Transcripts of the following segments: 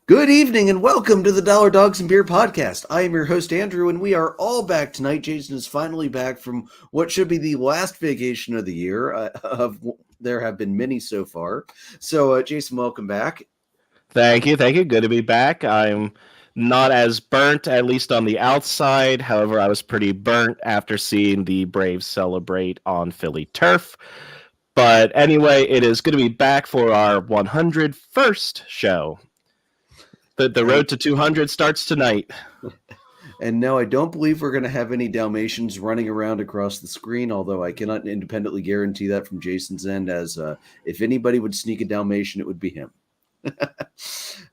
Good evening and welcome to the Dollar Dogs and Beer podcast. I am your host, Andrew, and we are all back tonight. Jason is finally back from what should be the last vacation of the year. There have been many so far. So, Jason, welcome back. Thank you. Good to be back. I'm not as burnt, at least on the outside. However, I was pretty burnt after seeing the Braves celebrate on Philly turf. But anyway, it is good to be back for our 101st show. The road to 200 starts tonight. And no, I don't believe we're going to have any Dalmatians running around across the screen, although I cannot independently guarantee that from Jason's end, as if anybody would sneak a Dalmatian, it would be him.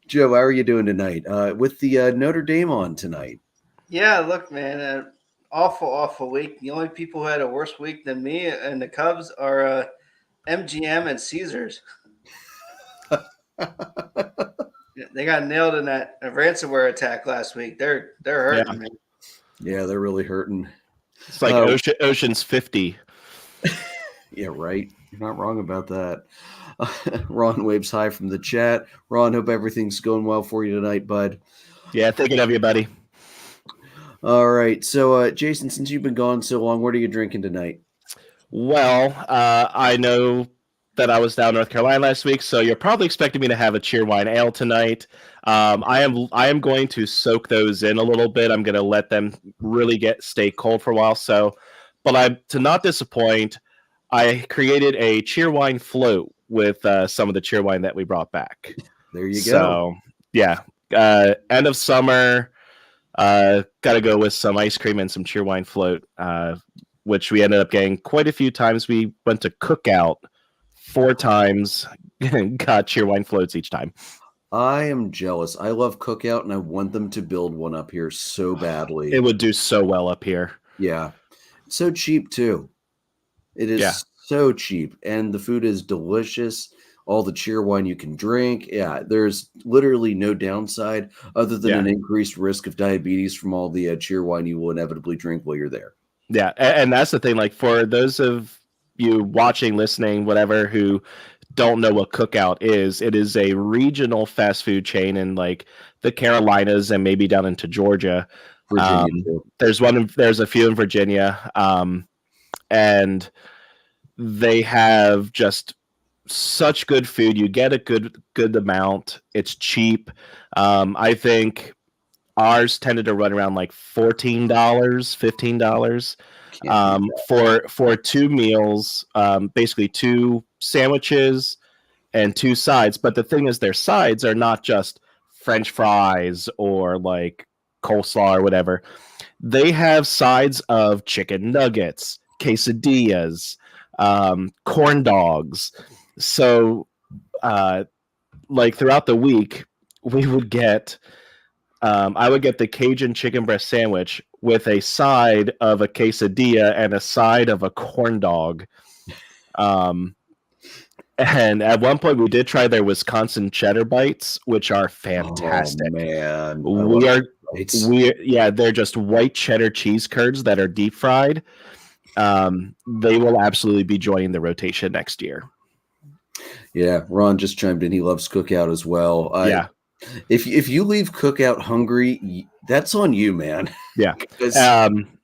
Joe, how are you doing tonight? With the Notre Dame on tonight. Yeah, look, man, awful week. The only people who had a worse week than me and the Cubs are MGM and Caesars. They got nailed in that ransomware attack last week. They're hurting, man. Yeah, they're really hurting. It's like Ocean's 50. Yeah, right. You're not wrong about that. Ron waves hi from the chat. Ron, hope everything's going well for you tonight, bud. Yeah, thinking of you, buddy. All right. So, Jason, since you've been gone so long, what are you drinking tonight? Well, I know that I was down North Carolina last week, so you're probably expecting me to have a Cheerwine Ale tonight. I am going to soak those in a little bit. I'm going to let them really stay cold for a while. But to not disappoint, I created a Cheerwine float with some of the Cheerwine that we brought back. There you go. So yeah, end of summer. Got to go with some ice cream and some Cheerwine float, which we ended up getting quite a few times. We went to Cookout 4 times and got Cheerwine floats each time. I am jealous. I love Cookout, and I want them to build one up here so badly. It would do so well up here. Yeah. So cheap, too. It is so cheap, and the food is delicious. All the Cheerwine you can drink. Yeah, there's literally no downside other than an increased risk of diabetes from all the Cheerwine you will inevitably drink while you're there. Yeah, and that's the thing. Like, for those of you watching, listening, whatever, who don't know what Cookout is, it is a regional fast food chain in like the Carolinas and maybe down into Georgia. Virginia. There's a few in Virginia, and they have just such good food. You get a good amount. It's cheap. I think ours tended to run around like $14, $15. For 2 meals, basically 2 sandwiches and 2 sides. But the thing is, their sides are not just French fries or like coleslaw or whatever. They have sides of chicken nuggets, quesadillas, corn dogs. So, like throughout the week, we would get. I would get the Cajun chicken breast sandwich with a side of a quesadilla and a side of a corn dog. And at one point, we did try their Wisconsin cheddar bites, which are fantastic. Oh, man. They're just white cheddar cheese curds that are deep fried. They will absolutely be joining the rotation next year. Yeah, Ron just chimed in. He loves Cookout as well. If you leave Cookout hungry, that's on you, man. Yeah. Because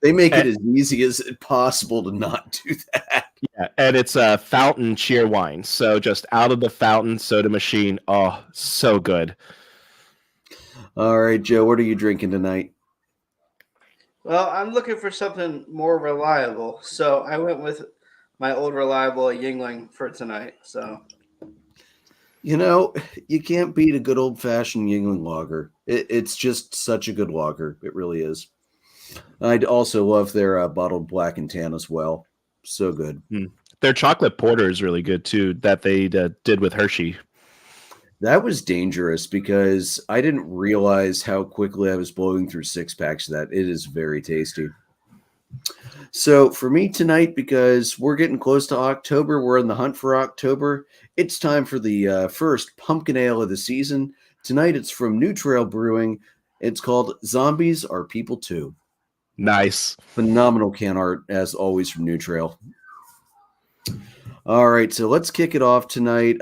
they make it as easy as possible to not do that. Yeah, and it's a fountain Cheerwine. So just out of the fountain soda machine. Oh, so good. All right, Joe, what are you drinking tonight? Well, I'm looking for something more reliable. So I went with my old reliable Yingling for tonight. So, you know, you can't beat a good old-fashioned Yingling lager. It's just such a good lager. It really is. I'd also love their bottled black and tan as well. So good. Their chocolate porter is really good, too, that they did with Hershey. That was dangerous because I didn't realize how quickly I was blowing through 6-packs of that. It is very tasty. So for me tonight, because we're getting close to October, we're in the hunt for October. It's time for the first pumpkin ale of the season. Tonight it's from New Trail Brewing. It's called Zombies Are People Too. Nice. Phenomenal can art, as always, from New Trail. All right, so let's kick it off tonight.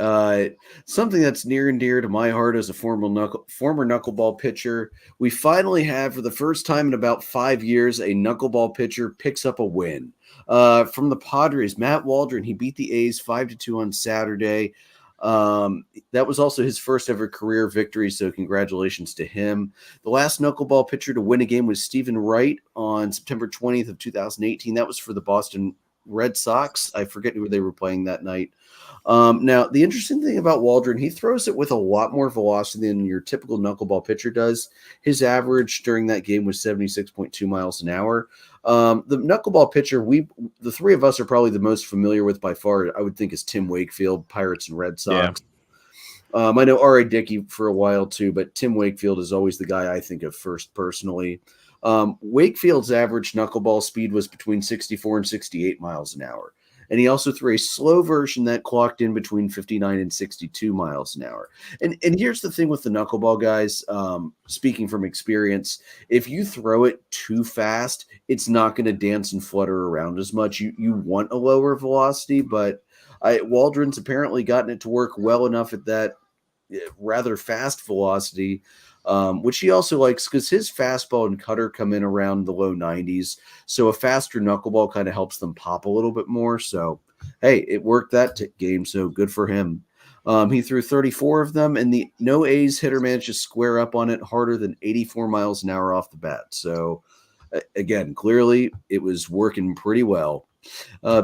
Something that's near and dear to my heart as a former knuckleball pitcher. We finally have, for the first time in about 5 years, a knuckleball pitcher picks up a win. From the Padres, Matt Waldron, he beat the A's 5-2 on Saturday. That was also his first ever career victory, so congratulations to him. The last knuckleball pitcher to win a game was Stephen Wright on September 20th of 2018. That was for the Boston Red Sox. I forget who they were playing that night. Now, the interesting thing about Waldron, he throws it with a lot more velocity than your typical knuckleball pitcher does. His average during that game was 76.2 miles an hour. The knuckleball pitcher, the three of us are probably the most familiar with by far, I would think, is Tim Wakefield, Pirates and Red Sox. Yeah. I know R.A. Dickey for a while too, but Tim Wakefield is always the guy I think of first personally. Wakefield's average knuckleball speed was between 64 and 68 miles an hour. And he also threw a slow version that clocked in between 59 and 62 miles an hour. And here's the thing with the knuckleball, guys, speaking from experience, if you throw it too fast, it's not going to dance and flutter around as much. You want a lower velocity, but Waldron's apparently gotten it to work well enough at that rather fast velocity, which he also likes because his fastball and cutter come in around the low 90s. So a faster knuckleball kind of helps them pop a little bit more. So, hey, it worked that game. So good for him. He threw 34 of them, and no A's hitter managed to square up on it harder than 84 miles an hour off the bat. So, again, clearly it was working pretty well.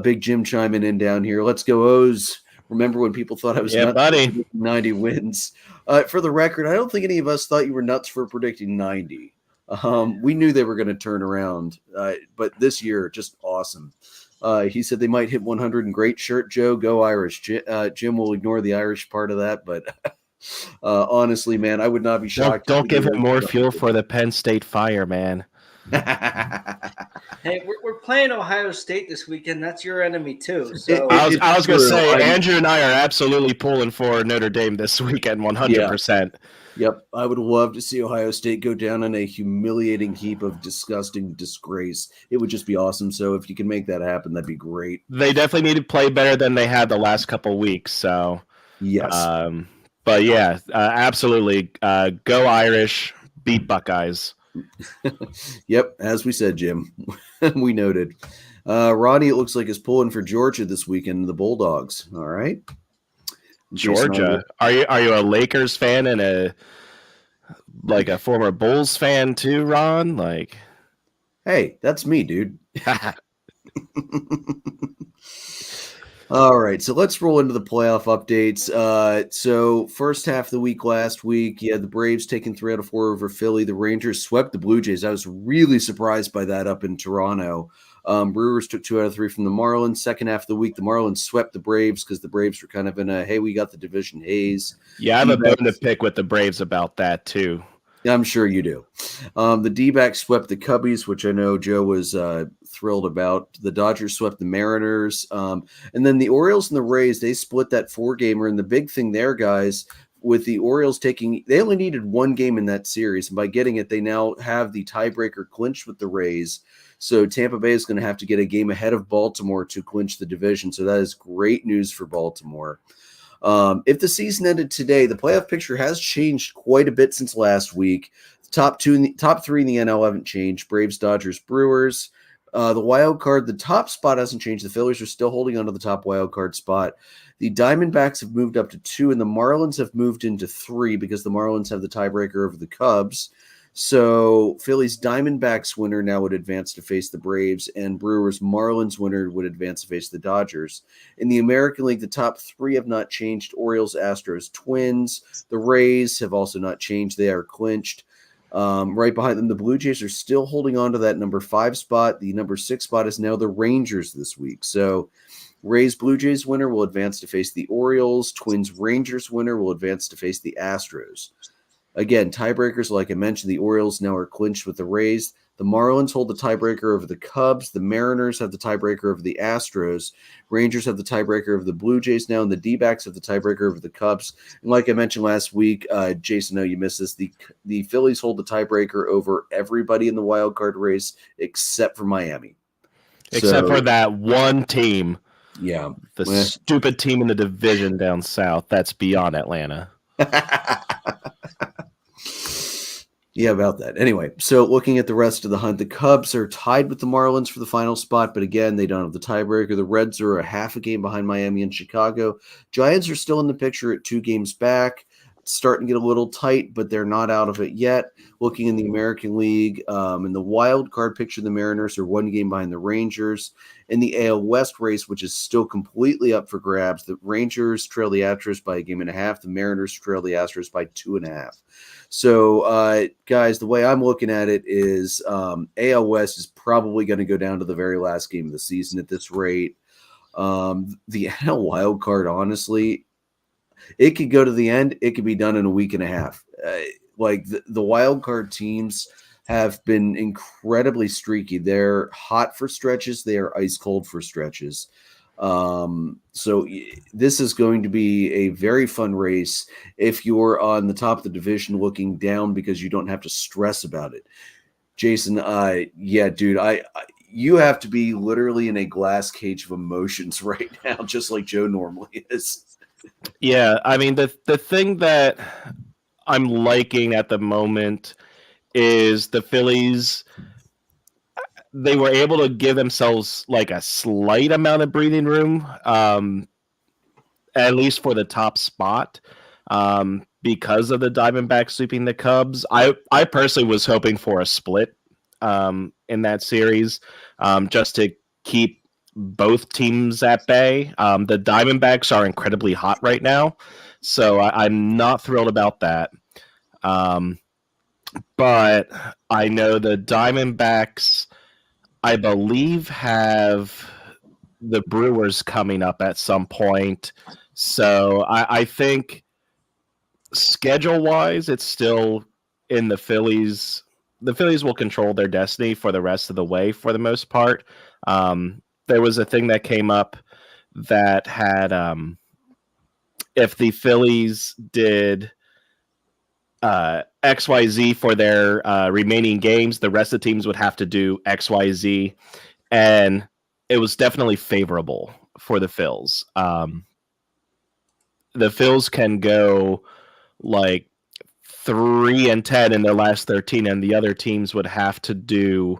Big Jim chiming in down here. Let's go O's. Remember when people thought I was nuts for 90 wins? For the record, I don't think any of us thought you were nuts for predicting 90. We knew they were going to turn around, but this year, just awesome. He said they might hit 100 in great shirt, Joe. Go Irish. Jim will ignore the Irish part of that, but honestly, man, I would not be shocked. Don't give him more fuel for the Penn State fire, man. Hey, we're playing Ohio State this weekend. That's your enemy too. So I was going to say, Andrew and I are absolutely pulling for Notre Dame this weekend, 100%. Yep, I would love to see Ohio State go down in a humiliating heap of disgusting disgrace. It would just be awesome. So if you can make that happen, that'd be great. They definitely need to play better than they had the last couple weeks. So yes, but yeah, absolutely, go Irish, beat Buckeyes. Yep, as we said, Jim, we noted. Ronnie, it looks like, is pulling for Georgia this weekend, the Bulldogs. All right, Georgia. Are you a Lakers fan and a former Bulls fan too, Ron? Hey, that's me, dude. All right, so let's roll into the playoff updates. So first half of the week last week, you had the Braves taking 3 out of 4 over Philly. The Rangers swept the Blue Jays. I was really surprised by that up in Toronto. Brewers took 2 out of 3 from the Marlins. Second half of the week, the Marlins swept the Braves because the Braves were kind of in a, hey, we got the division haze. Yeah, I have a bone to pick with the Braves about that too. I'm sure you do. The D-backs swept the Cubbies, which I know Joe was thrilled about. The Dodgers swept the Mariners. And then the Orioles and the Rays, they split that 4-gamer. And the big thing there, guys, with the Orioles they only needed 1 game in that series. And by getting it, they now have the tiebreaker clinched with the Rays. So Tampa Bay is going to have to get a game ahead of Baltimore to clinch the division. So that is great news for Baltimore. If the season ended today, the playoff picture has changed quite a bit since last week. Top 3 in the NL haven't changed. Braves, Dodgers, Brewers. The wild card, the top spot hasn't changed. The Phillies are still holding on to the top wild card spot. The Diamondbacks have moved up to 2, and the Marlins have moved into 3 because the Marlins have the tiebreaker over the Cubs. So Phillies Diamondbacks winner now would advance to face the Braves, and Brewers Marlins winner would advance to face the Dodgers. In the American League, the top 3 have not changed. Orioles, Astros, Twins. The Rays have also not changed. They are clinched. Right behind them, the Blue Jays are still holding on to that number 5 spot. The number 6 spot is now the Rangers this week. So Rays Blue Jays winner will advance to face the Orioles. Twins Rangers winner will advance to face the Astros. Again, tiebreakers, like I mentioned, the Orioles now are clinched with the Rays. The Marlins hold the tiebreaker over the Cubs. The Mariners have the tiebreaker over the Astros. Rangers have the tiebreaker over the Blue Jays now, and the D-backs have the tiebreaker over the Cubs. And like I mentioned last week, Jason, no, you missed this. The Phillies hold the tiebreaker over everybody in the wild card race except for Miami. Except for that one team. Yeah. The stupid team in the division down south that's beyond Atlanta. Yeah, about that. Anyway, so looking at the rest of the hunt, the Cubs are tied with the Marlins for the final spot, but again, they don't have the tiebreaker. The Reds are a half a game behind Miami and Chicago. Giants are still in the picture at 2 games back. It's starting to get a little tight, but they're not out of it yet. Looking in the American League, in the wild card picture, the Mariners are 1 game behind the Rangers. In the AL West race, which is still completely up for grabs, the Rangers trail the Astros by 1.5 games. The Mariners trail the Astros by 2.5. So, guys, the way I'm looking at it is AL West is probably going to go down to the very last game of the season at this rate. The NL wild card, honestly, it could go to the end. It could be done in a week and a half. Like the wild card teams have been incredibly streaky. They're hot for stretches. They are ice cold for stretches. So this is going to be a very fun race if you're on the top of the division looking down because you don't have to stress about it. Jason, yeah, dude, you have to be literally in a glass cage of emotions right now, just like Joe normally is. Yeah, I mean, the thing that I'm liking at the moment is the Phillies. They were able to give themselves like a slight amount of breathing room, at least for the top spot, because of the Diamondbacks sweeping the Cubs. I personally was hoping for a split in that series, just to keep both teams at bay. The Diamondbacks are incredibly hot right now, so I'm not thrilled about that. But I know the Diamondbacks, I believe, have the Brewers coming up at some point. So I think schedule-wise, it's still in the Phillies. The Phillies will control their destiny for the rest of the way for the most part. There was a thing that came up that had if the Phillies did XYZ for their remaining games, the rest of the teams would have to do XYZ, and it was definitely favorable for the Phils. The Phils can go like 3-10 in their last 13, and the other teams would have to be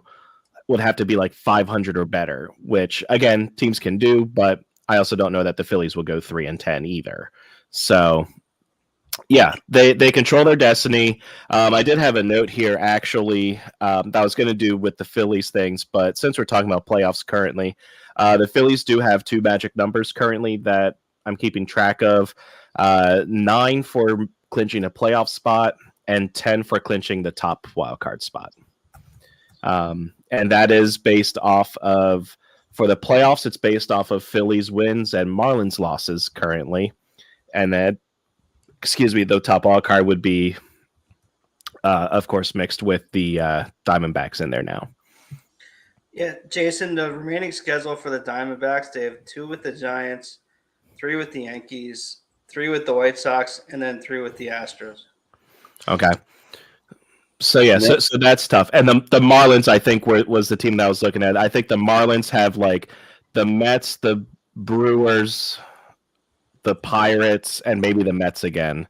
like 500 or better, which again teams can do, but I also don't know that the Phillies will go 3-10 either. So yeah, they control their destiny. I did have a note here actually that I was going to do with the Phillies things, but since we're talking about playoffs currently, the Phillies do have 2 magic numbers currently that I'm keeping track of. 9 for clinching a playoff spot and 10 for clinching the top wildcard spot. And that is based off of, for the playoffs, it's based off of Phillies wins and Marlins losses currently. And then, the top wild card would be, of course, mixed with the Diamondbacks in there now. Yeah, Jason, the remaining schedule for the Diamondbacks, they have 2 with the Giants, 3 with the Yankees, 3 with the White Sox, and then 3 with the Astros. Okay. So, yeah, so that's tough. And the Marlins, I think, was the team that I was looking at. I think the Marlins have, like, the Mets, the Brewers, the Pirates, and maybe the Mets again.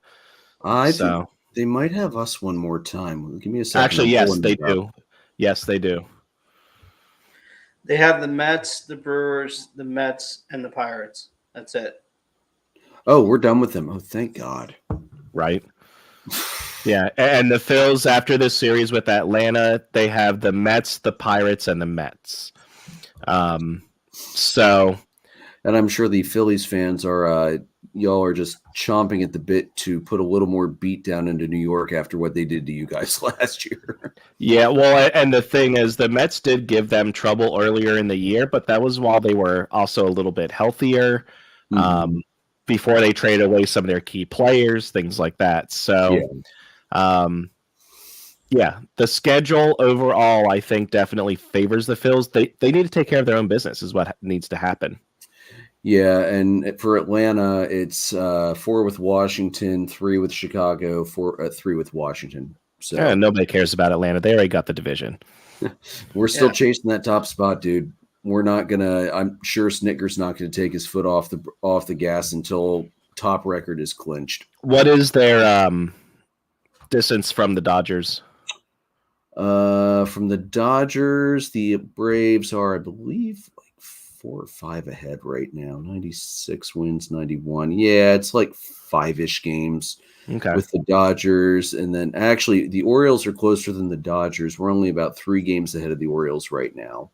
I think they might have us one more time. Give me a second. Actually, yes, they do. Yes, they do. They have the Mets, the Brewers, the Mets, and the Pirates. That's it. Oh, we're done with them. Oh, thank God. Right. Yeah, and the Phils, after this series with Atlanta, they have the Mets, the Pirates, and the Mets. So... And I'm sure the Phillies fans are, y'all are just chomping at the bit to put a little more beat down into New York after what they did to you guys last year. Yeah, well, and the thing is, the Mets did give them trouble earlier in the year, but that was while they were also a little bit healthier, before they traded away some of their key players, things like that. So, yeah, the schedule overall, I think, definitely favors the Phils. They need to take care of their own business is what needs to happen. Yeah, and for Atlanta, it's 4 with Washington, 3 with Chicago, 3 with Washington. So yeah, nobody cares about Atlanta. They already got the division. We're still chasing that top spot, dude. I'm sure Snitker's not gonna take his foot off the gas until top record is clinched. What is their distance from the Dodgers? From the Dodgers, the Braves are, I believe, like 4 or 5 ahead right now. 96 wins, 91. Yeah, it's like 5-ish games with the Dodgers. And then actually the Orioles are closer than the Dodgers. We're only about 3 games ahead of the Orioles right now.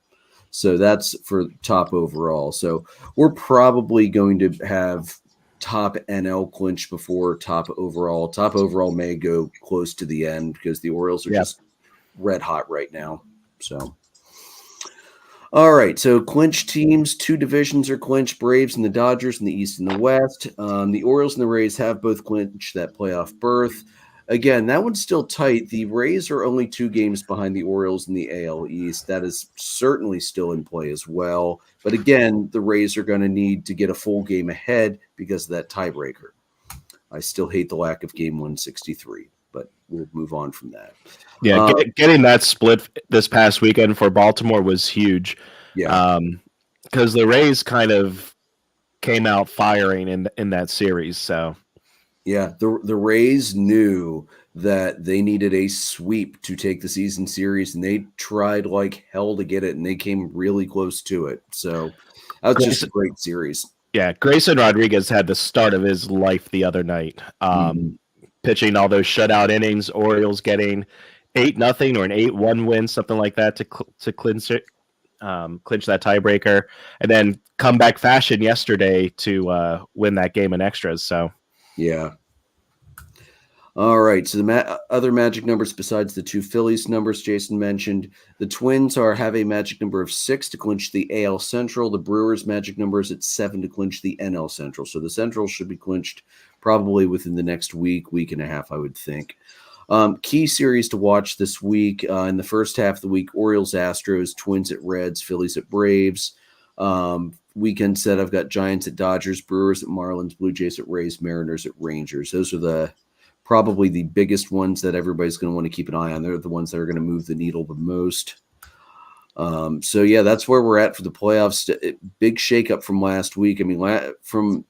So that's for top overall. So we're probably going to have top NL clinch before top overall. Top overall may go close to the end because the Orioles are just red hot right now. So, all right. So clinched teams, 2 divisions are clinched: Braves and the Dodgers in the East and the West. The Orioles and the Rays have both clinched that playoff berth. Again, that one's still tight. The Rays are only 2 games behind the Orioles in the AL East. That is certainly still in play as well. But again, the Rays are going to need to get a full game ahead because of that tiebreaker. I still hate the lack of game 163, but we'll move on from that. Yeah, getting that split this past weekend for Baltimore was huge. Yeah. Because the Rays kind of came out firing in that series. So yeah, the Rays knew that they needed a sweep to take the season series, and they tried like hell to get it, and they came really close to it. So that was just a great series. Yeah, Grayson Rodriguez had the start of his life the other night, pitching all those shutout innings. Orioles getting 8-0 or an 8-1 win, something like that, to clinch it. Clinch that tiebreaker, and then comeback fashion yesterday to win that game in extras. So, yeah. All right. So the other magic numbers besides the 2 Phillies numbers Jason mentioned, the Twins have a magic number of 6 to clinch the AL Central. The Brewers' magic number is at 7 to clinch the NL Central. So the Central should be clinched probably within the next week and a half, I would think. Key series to watch this week in the first half of the week: Orioles, Astros, Twins at Reds, Phillies at Braves. Weekend set, I've got Giants at Dodgers, Brewers at Marlins, Blue Jays at Rays, Mariners at Rangers. Those are probably the biggest ones that everybody's going to want to keep an eye on. They're the ones that are going to move the needle the most. So yeah, that's where we're at for the playoffs. Big shakeup from last week. I mean, from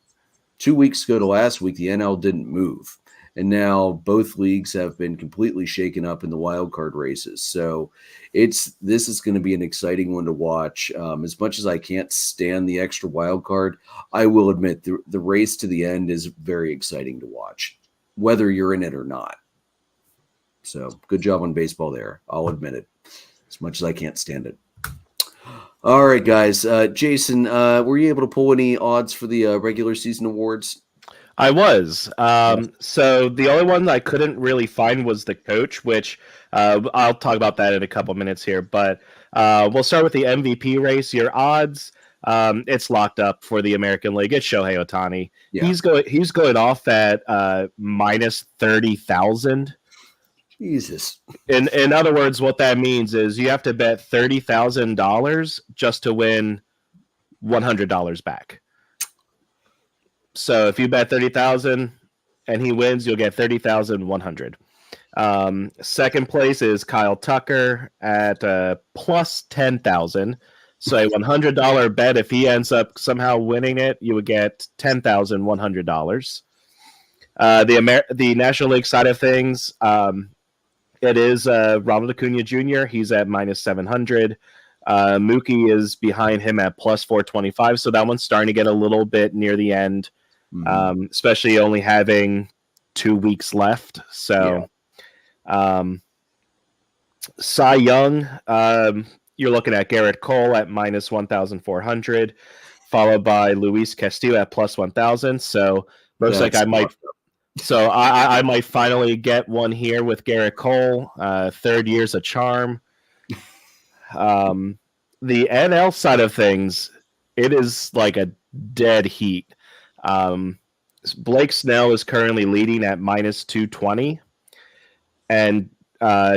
2 weeks ago to last week, the NL didn't move. And now both leagues have been completely shaken up in the wild card races. So this is going to be an exciting one to watch. As much as I can't stand the extra wild card, I will admit the race to the end is very exciting to watch, whether you're in it or not. So good job on baseball there. I'll admit it, as much as I can't stand it. All right, guys. Jason, were you able to pull any odds for the regular season awards? I was. So the only one that I couldn't really find was the coach, which I'll talk about that in a couple minutes here. But we'll start with the MVP race. Your odds, it's locked up for the American League. It's Shohei Ohtani. Yeah. He's going off at minus 30,000. Jesus. In other words, what that means is you have to bet $30,000 just to win $100 back. So if you bet 30,000 and he wins, you'll get 30,100. Second place is Kyle Tucker at plus 10,000. So a $100 bet, if he ends up somehow winning it, you would get $10,100. The National League side of things, it is Ronald Acuna Jr. He's at minus 700. Mookie is behind him at plus 425. So that one's starting to get a little bit near the end. Especially only having 2 weeks left. So, Cy Young, you're looking at Garrett Cole at minus 1,400, followed by Luis Castillo at plus 1,000. So, looks like I might finally get one here with Garrett Cole. Third year's a charm. The NL side of things, it is like a dead heat. Blake Snell is currently leading at minus 220, and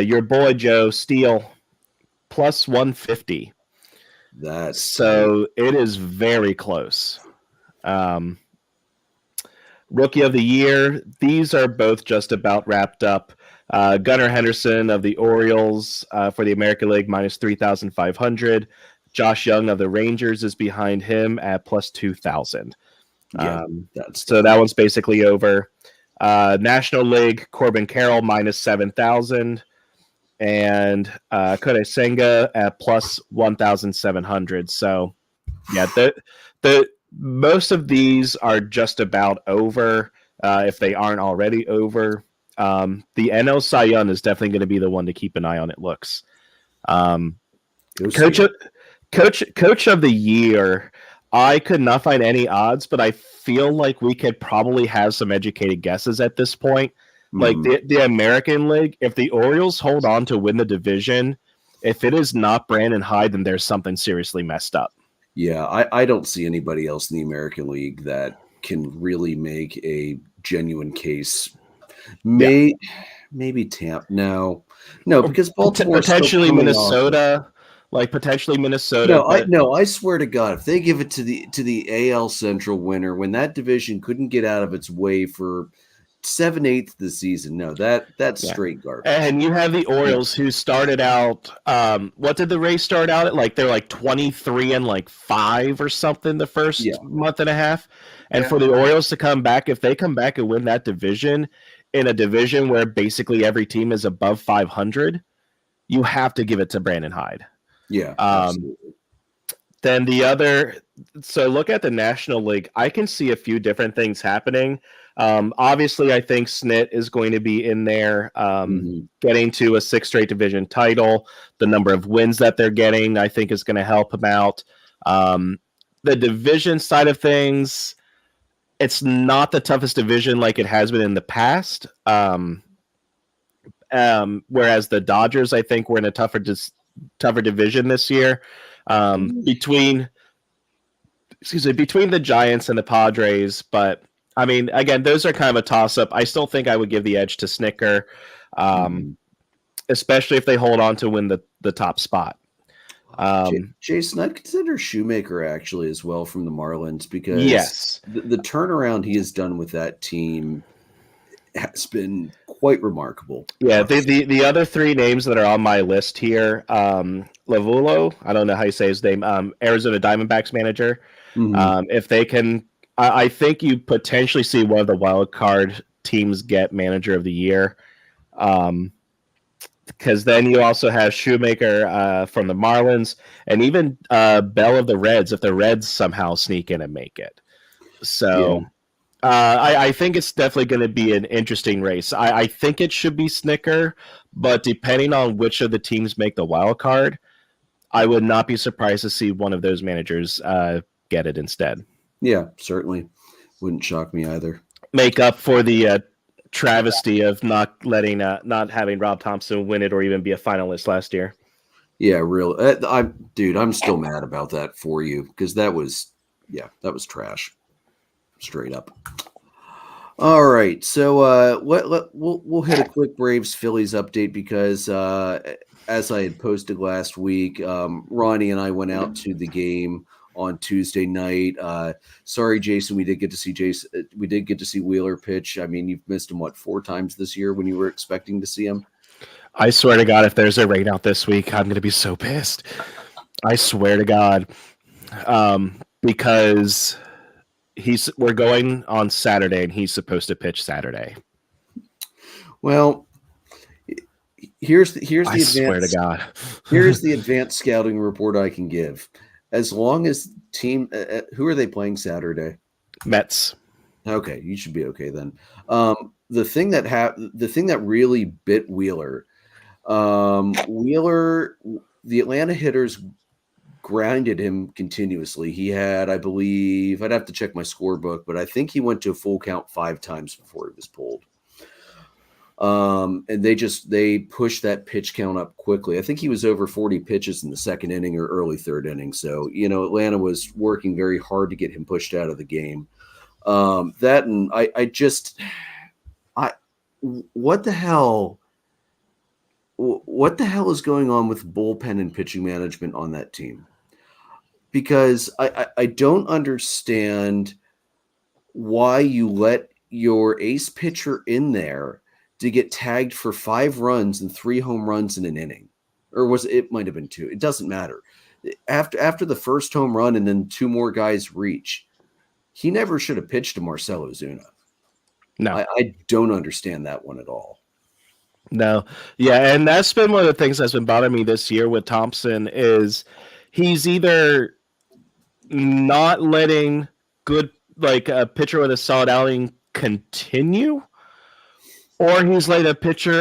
your boy Joe Steele plus 150. So it is very close. Rookie of the year, these are both just about wrapped up. Gunnar Henderson of the Orioles for the American League minus 3,500. Josh Young of the Rangers is behind him at plus 2,000. Yeah, so that one's basically over. National League, Corbin Carroll minus 7,000. And Kodai Senga at plus 1,700. So, yeah, the most of these are just about over, if they aren't already over. The NL Cy Young is definitely going to be the one to keep an eye on. It looks. Coach of the year. I could not find any odds, but I feel like we could probably have some educated guesses at this point. Like the American League, if the Orioles hold on to win the division, if it is not Brandon Hyde, then there's something seriously messed up. Yeah, I don't see anybody else in the American League that can really make a genuine case. Maybe Tampa. No, because Baltimore potentially Minnesota. Like potentially Minnesota. I swear to God, if they give it to the AL Central winner when that division couldn't get out of its way for 7/8 of the season, that's straight garbage. And you have the Orioles who started out. What did the Rays start out at? Like they're like 23-5 or something the first month and a half. And for the Orioles to come back, if they come back and win that division in a division where basically every team is above 500, you have to give it to Brandon Hyde. Yeah. Absolutely. Then so look at the National League. I can see a few different things happening. Obviously, I think Snit is going to be in there, getting to a 6th straight division title. The number of wins that they're getting, I think, is going to help him out. The division side of things, it's not the toughest division like it has been in the past. Whereas the Dodgers, I think, were in a tougher division this year. Between the Giants and the Padres, but I mean, again, those are kind of a toss-up. I still think I would give the edge to Snicker, especially if they hold on to win the top spot. Jason, I'd consider Shoemaker actually as well from the Marlins because the turnaround he has done with that team has been quite remarkable. Yeah, the other 3 names that are on my list here, Lavulo, I don't know how you say his name, Arizona Diamondbacks manager. If they can, I think you potentially see one of the wild card teams get manager of the year. Because then you also have Shoemaker from the Marlins and even Bell of the Reds if the Reds somehow sneak in and make it. So I think it's definitely going to be an interesting race. I think it should be Snicker, but depending on which of the teams make the wild card, I would not be surprised to see one of those managers get it instead. Yeah, certainly. Wouldn't shock me either. Make up for the travesty of not having Rob Thompson win it or even be a finalist last year. Yeah, real. I'm still mad about that for you because that was trash, straight up. All right, so we'll hit a quick Braves-Phillies update because as I had posted last week, Ronnie and I went out to the game on Tuesday night. Sorry, Jason, we did get to see Wheeler pitch. I mean, you've missed him 4 times this year when you were expecting to see him. I swear to God, if there's a rain out this week, I'm going to be so pissed. I swear to God, because we're going on Saturday and he's supposed to pitch Saturday. Well, here's the swear to God. Here's the advanced scouting report I can give. As long as team, who are they playing Saturday? Mets. Okay, you should be okay then. The thing that really bit Wheeler, the Atlanta hitters grounded him continuously. He had, I believe, I'd have to check my scorebook, but I think he went to a full count 5 times before he was pulled. And they pushed that pitch count up quickly. I think he was over 40 pitches in the 2nd inning or early 3rd inning. So, Atlanta was working very hard to get him pushed out of the game. What the hell is going on with bullpen and pitching management on that team? Because I don't understand why you let your ace pitcher in there to get tagged for 5 runs and 3 home runs in an inning, or it might have been 2. It doesn't matter. after the first home run and then 2 more guys reach, he never should have pitched to Marcell Ozuna. No, I don't understand that one at all. No. Yeah, and that's been one of the things that's been bothering me this year with Thompson is he's either not letting a pitcher with a solid outing continue, or he's letting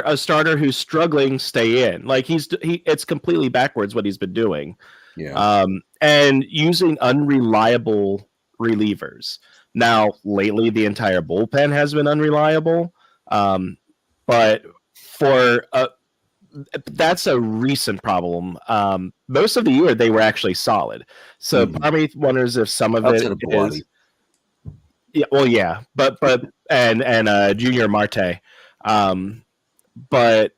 a starter who's struggling stay in. Like it's completely backwards what he's been doing. Yeah. And using unreliable relievers. Now, lately the entire bullpen has been unreliable. But that's a recent problem. Most of the year they were actually solid. So part of me wonders if some of it is. Yeah, well, yeah, but and Junior Marte, but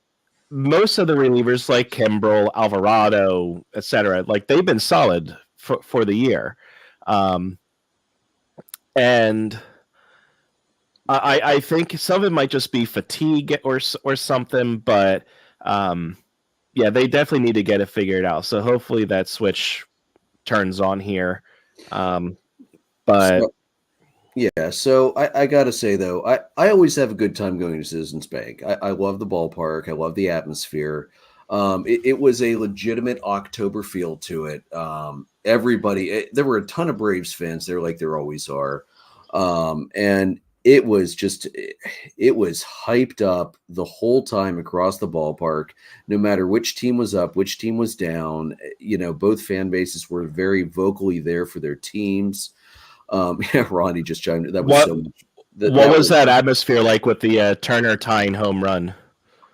most of the relievers like Kimbrel, Alvarado, etc., like they've been solid for the year, and I think some of it might just be fatigue or something, but yeah, they definitely need to get it figured out. So hopefully that switch turns on here, but. So I got to say, though, I always have a good time going to Citizens Bank. I love the ballpark. I love the atmosphere. It was a legitimate October feel to it. There were a ton of Braves fans there, like there always are. And it was hyped up the whole time across the ballpark, no matter which team was up, which team was down. Both fan bases were very vocally there for their teams. Yeah, Ronnie just chimed in. That was what was that atmosphere like with the Turner tying home run?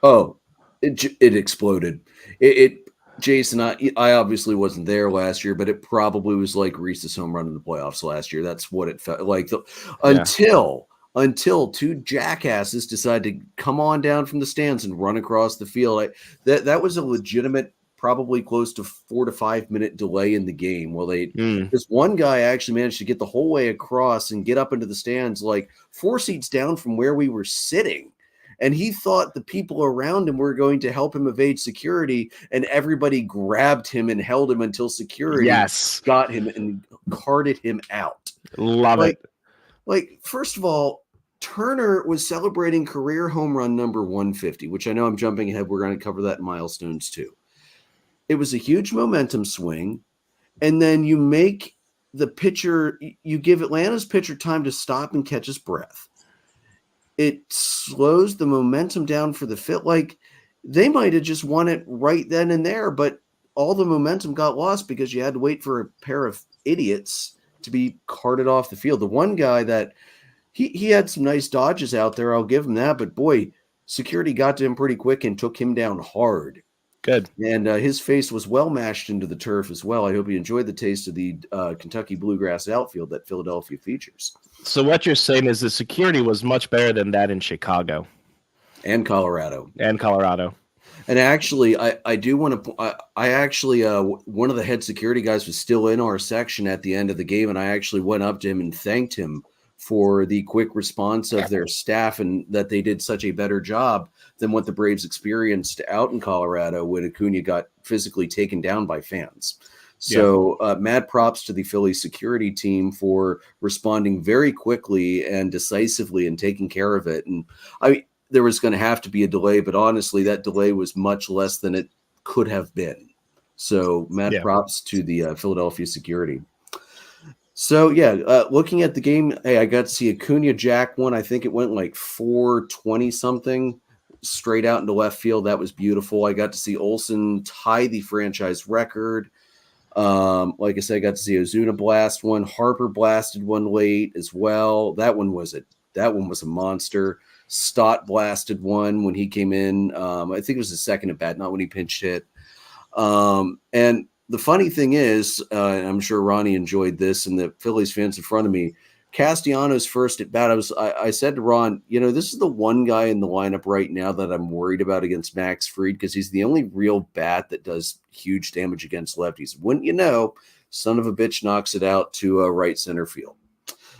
Oh, it exploded. Jason, I obviously wasn't there last year, but it probably was like Reese's home run in the playoffs last year. That's what it felt like. Until 2 jackasses decided to come on down from the stands and run across the field. That was a legitimate, probably close to 4 to 5 minute delay in the game. Well, this one guy actually managed to get the whole way across and get up into the stands, like 4 seats down from where we were sitting. And he thought the people around him were going to help him evade security, and everybody grabbed him and held him until security got him and carted him out. Love it. Like, first of all, Turner was celebrating career home run number 150, which I know I'm jumping ahead. We're going to cover that in milestones too. It was a huge momentum swing, and then you make the pitcher, you give Atlanta's pitcher time to stop and catch his breath. It slows the momentum down for the fit. Like, they might have just won it right then and there, but all the momentum got lost because you had to wait for a pair of idiots to be carted off the field. The one guy that he had some nice dodges out there, I'll give him that, but boy, security got to him pretty quick and took him down hard. Good. And his face was well mashed into the turf as well. I hope he enjoyed the taste of the Kentucky bluegrass outfield that Philadelphia features. So what you're saying is the security was much better than that in Chicago. And Colorado. And actually, I do want to – I actually one of the head security guys was still in our section at the end of the game, and I actually went up to him and thanked him for the quick response of their staff and that they did such a better job than what the Braves experienced out in Colorado when Acuna got physically taken down by fans. So mad props to the Phillies security team for responding very quickly and decisively and taking care of it. And there was going to have to be a delay, but honestly, that delay was much less than it could have been. So mad props to the Philadelphia security. So, looking at the game, hey, I got to see Acuna jack one. I think it went like 420 something straight out into left field. That was beautiful. I got to see Olsen tie the franchise record. Like I said, I got to see Ozuna blast one. Harper blasted one late as well. That one was a monster. Stott blasted one when he came in. I think it was his second at bat, not when he pinch hit. And the funny thing is, I'm sure Ronnie enjoyed this, and the Phillies fans in front of me, Castellanos first at bat. I said to Ron, this is the one guy in the lineup right now that I'm worried about against Max Fried because he's the only real bat that does huge damage against lefties. Wouldn't you know, son of a bitch knocks it out to right center field.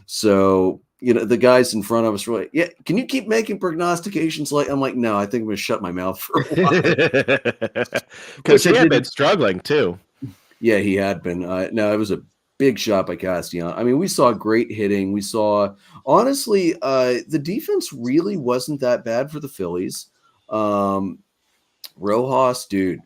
So, the guys in front of us were like, can you keep making prognostications? I'm like, no, I think I'm going to shut my mouth for a while. Because he had been struggling too. Yeah, he had been. No, it was a big shot by Castellanos. I mean, we saw great hitting. We saw, honestly, the defense really wasn't that bad for the Phillies. Rojas, dude,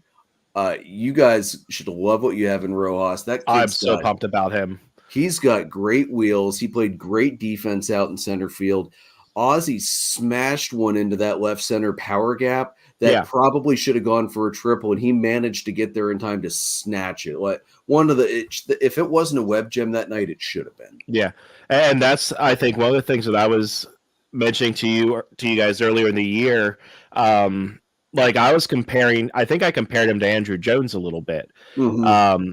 you guys should love what you have in Rojas. That I'm kid's so pumped about him. he's got great wheels. He played great defense out in center field. Ozzie smashed one into that left center power gap that probably should have gone for a triple, and he managed to get there in time to snatch it. Like if it wasn't a web gem that night, it should have been. Yeah, and that's, I think, one of the things that I was mentioning to you guys earlier in the year. Like I was comparing, I think I compared him to Andrew Jones a little bit. Mm-hmm.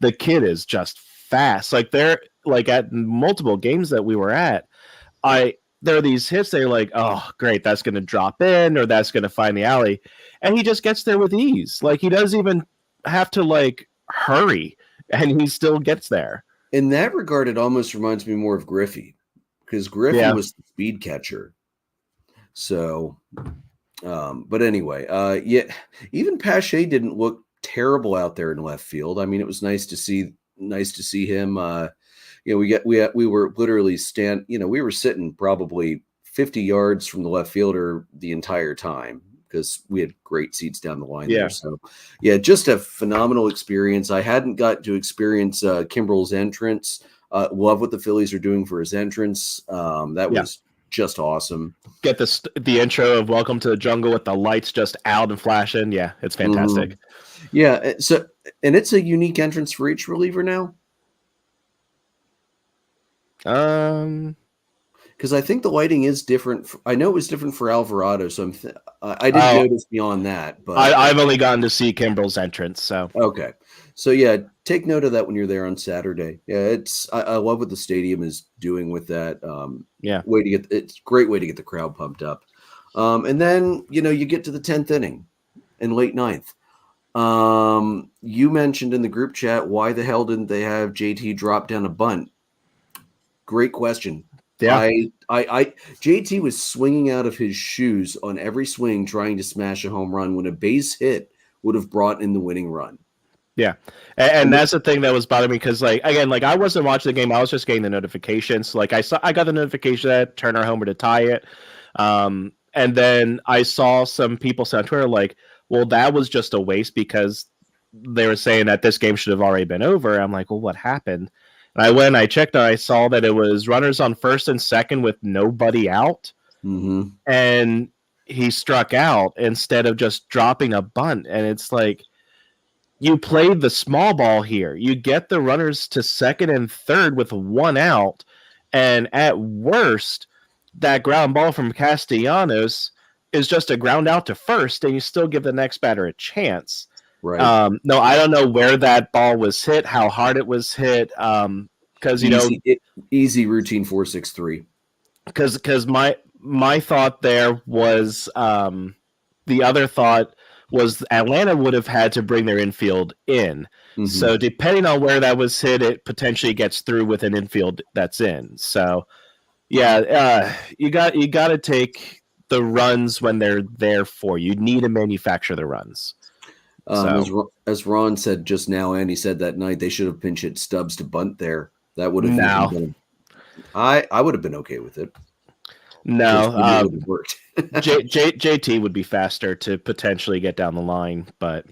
The kid is just fast. Like they're like at multiple games that we were at, there are these hits that are like, oh great, that's going to drop in or that's going to find the alley, and he just gets there with ease. Like he doesn't even have to like hurry, and he still gets there. In that regard, it almost reminds me more of Griffey, because Griffey was the speed catcher. So, but anyway, even Pache didn't look terrible out there in left field. I mean, it was nice to see him. We were literally we were sitting probably 50 yards from the left fielder the entire time because we had great seats down the line there. So, just a phenomenal experience. I hadn't got to experience Kimbrel's entrance. Love what the Phillies are doing for his entrance. That was just awesome. Get the intro of Welcome to the Jungle with the lights just out and flashing. Yeah, it's fantastic. Mm-hmm. Yeah, so and it's a unique entrance for each reliever now. Because I think the lighting is different. I know it was different for Alvarado, so I didn't notice beyond that. But I've only gotten to see Kimbrel's entrance. So okay, so yeah, take note of that when you're there on Saturday. Yeah, I love what the stadium is doing with that. It's a great way to get the crowd pumped up. And then you get to the 10th inning in late ninth. You mentioned in the group chat, why the hell didn't they have JT drop down a bunt? Great question. Yeah, JT was swinging out of his shoes on every swing, trying to smash a home run when a base hit would have brought in the winning run. Yeah, and that's the thing that was bothering me because, I wasn't watching the game; I was just getting the notifications. Like I got the notification that Turner homer to tie it, and then I saw some people say on Twitter like, "Well, that was just a waste," because they were saying that this game should have already been over. I'm like, "Well, what happened?" And I went and I checked and I saw that it was runners on first and second with nobody out. Mm-hmm. And he struck out instead of just dropping a bunt. And it's like, you played the small ball here. You get the runners to second and third with one out. And at worst, that ground ball from Castellanos is just a ground out to first, and you still give the next batter a chance. Right. No, I don't know where that ball was hit, how hard it was hit. Because easy routine 4-6-3. Because my thought there was the other thought was Atlanta would have had to bring their infield in. Mm-hmm. So depending on where that was hit, it potentially gets through with an infield that's in. So yeah, you got to take the runs when they're there for you. You need to manufacture the runs. As Ron said just now, and he said that night, they should have pinch hit Stubbs to bunt there. That would have been. I would have been okay with it. No, it worked. JT would be faster to potentially get down the line, but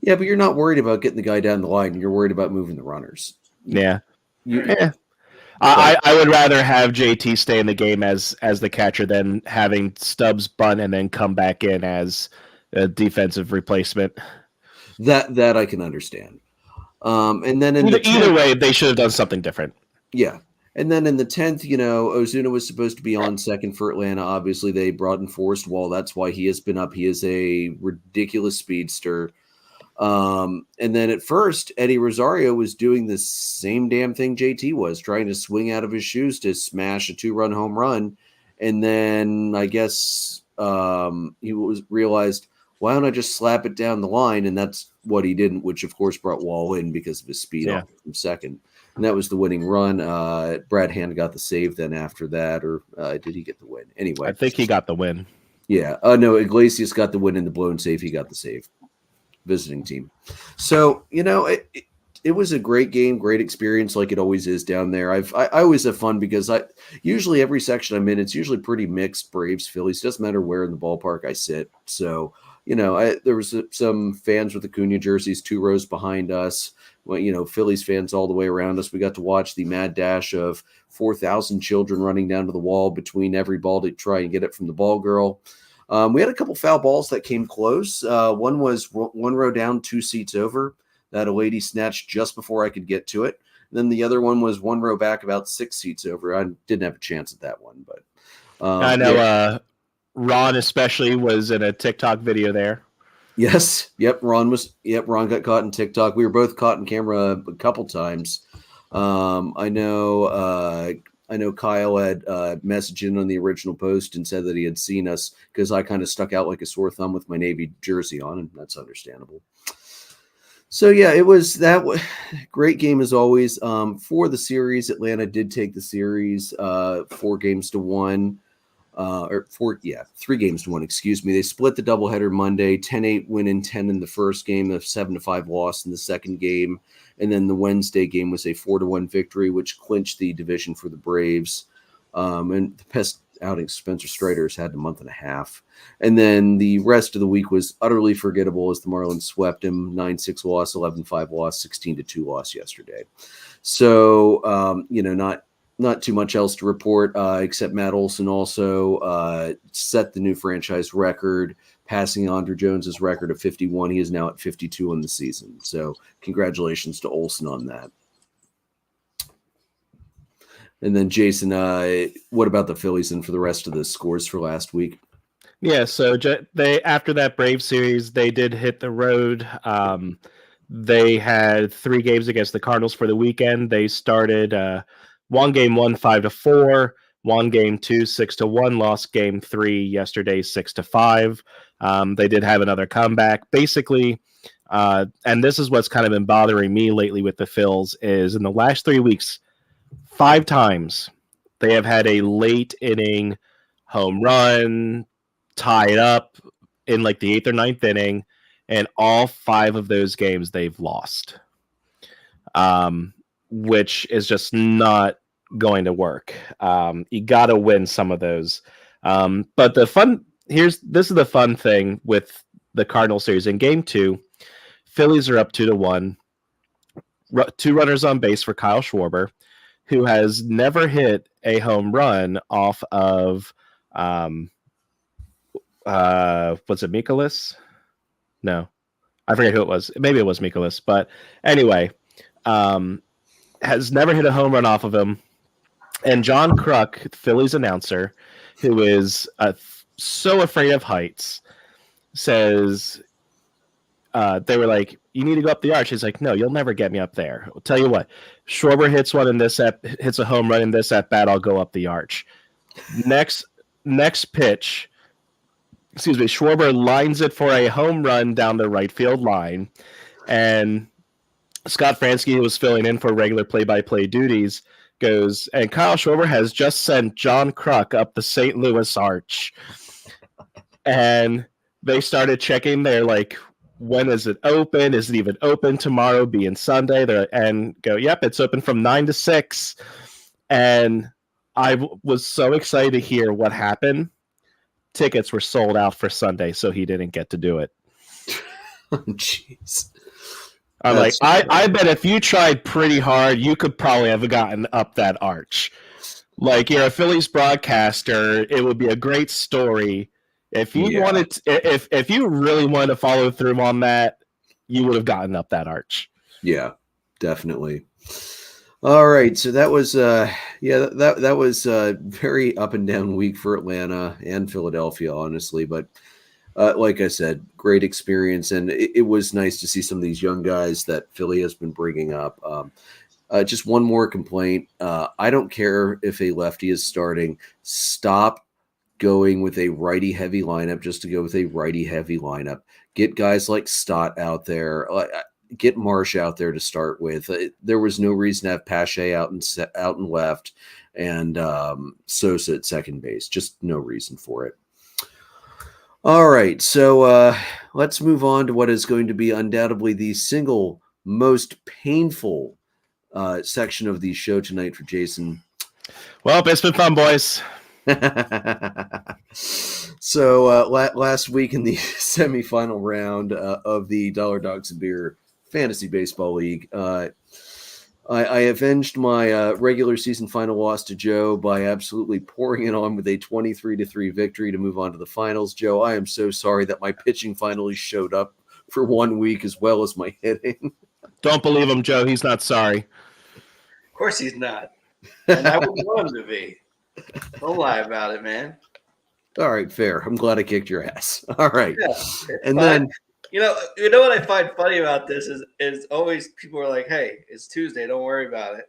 but you're not worried about getting the guy down the line. You're worried about moving the runners. I would rather have JT stay in the game as the catcher than having Stubbs bunt and then come back in as a defensive replacement. That I can understand. And then either way, they should have done something different. Yeah. And then in the 10th, Ozuna was supposed to be on second for Atlanta. Obviously, they brought in Forrest Wall. That's why he has been up. He is a ridiculous speedster. And then at first, Eddie Rosario was doing the same damn thing JT was, trying to swing out of his shoes to smash a 2-run home run. And then I guess he realized, why don't I just slap it down the line? And that's what he didn't, which of course brought Wall in because of his speed off from second. And that was the winning run. Brad Hand got the save then after that, or did he get the win? Anyway. I think he got the win. Yeah. No, Iglesias got the win in the blown save. He got the save. visiting team. So, it was a great game, great experience, like it always is down there. I always have fun because usually every section I'm in, it's usually pretty mixed. Braves, Phillies, doesn't matter where in the ballpark I sit. So, there was some fans with Acuna jerseys 2 rows behind us. Well, Phillies fans all the way around us. We got to watch the mad dash of 4,000 children running down to the wall between every ball to try and get it from the ball girl. We had a couple foul balls that came close. One was 1 row down, 2 seats over, that a lady snatched just before I could get to it. And then the other one was 1 row back, about 6 seats over. I didn't have a chance at that one, but I know Ron especially was in a TikTok video there. Yes. Yep. Ron got caught in TikTok. We were both caught in camera a couple times. I know Kyle had messaged in on the original post and said that he had seen us because I kind of stuck out like a sore thumb with my Navy jersey on, and that's understandable. So yeah, it was great game as always. For the series, Atlanta did take the series 4-1. 3-1, excuse me. They split the doubleheader Monday, 10-8 win and 10 in the first game, a 7-5 loss in the second game. And then the Wednesday game was a 4-1 victory, which clinched the division for the Braves. And the best outing Spencer Strider's had a month and a half. And then the rest of the week was utterly forgettable as the Marlins swept him, 9-6 loss, 11-5 loss, 16-2 loss yesterday. So, not too much else to report, except Matt Olson also set the new franchise record, passing Andruw Jones's record of 51. He is now at 52 in the season. So congratulations to Olson on that. And then Jason, what about the Phillies and for the rest of the scores for last week? Yeah, so they after that Braves series, they did hit the road. They had 3 games against the Cardinals for the weekend. They started 1 game 1 5-4, 1 game 2 6-1, lost game 3 yesterday 6-5. They did have another comeback. Basically, and this is what's kind of been bothering me lately with the Phils is in the last 3 weeks, 5 times they have had a late inning home run, tied up in like the 8th or 9th inning, and all 5 of those games they've lost. Which is just not going to work. You got to win some of those. But this is the fun thing with the Cardinal series. In game 2, Phillies are up 2-1. 2 runners on base for Kyle Schwarber, who has never hit a home run off of was it Mikolas? No, I forget who it was. Maybe it was Mikolas, but anyway, has never hit a home run off of him. And John Kruk, Phillies announcer, who is so afraid of heights, says they were like, "You need to go up the arch." He's like, "No, you'll never get me up there. I'll tell you what, Schwarber hits a home run in this at bat, I'll go up the arch." Next pitch, Schwarber lines it for a home run down the right field line, and Scott Fransky, who was filling in for regular play-by-play duties, goes, and Kyle Schwarber has just sent John Kruk up the St. Louis arch. And they started checking. They're like, when is it open? Is it even open tomorrow, being Sunday? And go, yep, it's open from 9 to 6. And I was so excited to hear what happened. Tickets were sold out for Sunday, so he didn't get to do it. Jeez. I'm like, I bet if you tried pretty hard, you could probably have gotten up that arch. Like, you're a Phillies broadcaster, it would be a great story. If you wanted to, if you really wanted to follow through on that, you would have gotten up that arch. Yeah, definitely. All right, so that was that was a very up and down week for Atlanta and Philadelphia, honestly, but like I said, great experience, and it was nice to see some of these young guys that Philly has been bringing up. Just one more complaint. I don't care if a lefty is starting. Stop going with a righty-heavy lineup just to go with a righty-heavy lineup. Get guys like Stott out there. Get Marsh out there to start with. There was no reason to have Pache out and left and Sosa at second base. Just no reason for it. All right, so let's move on to what is going to be undoubtedly the single most painful section of the show tonight for Jason. Well, it's been fun, boys. So last week in the semifinal round of the Dollar Dogs and Beer Fantasy Baseball League, I avenged my regular season final loss to Joe by absolutely pouring it on with a 23-3 victory to move on to the finals. Joe, I am so sorry that my pitching finally showed up for 1 week as well as my hitting. Don't believe him, Joe. He's not sorry. Of course he's not. And I would want him to be. Don't lie about it, man. All right, fair. I'm glad I kicked your ass. All right. Yeah, and fine. then you know what I find funny about this is always people are like, "Hey, it's Tuesday. Don't worry about it."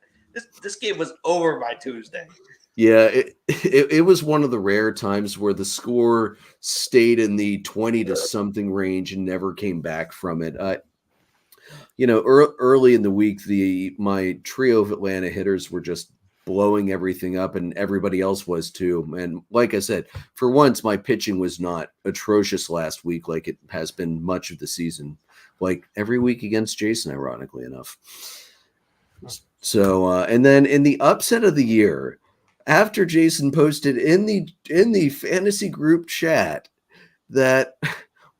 This game was over by Tuesday. Yeah, it was one of the rare times where the score stayed in the 20 to something range and never came back from it. Early in the week, my trio of Atlanta hitters were just blowing everything up, and everybody else was too. And like I said, for once, my pitching was not atrocious last week like it has been much of the season, like every week against Jason, ironically enough. So, and then in the upset of the year, after Jason posted in the fantasy group chat that,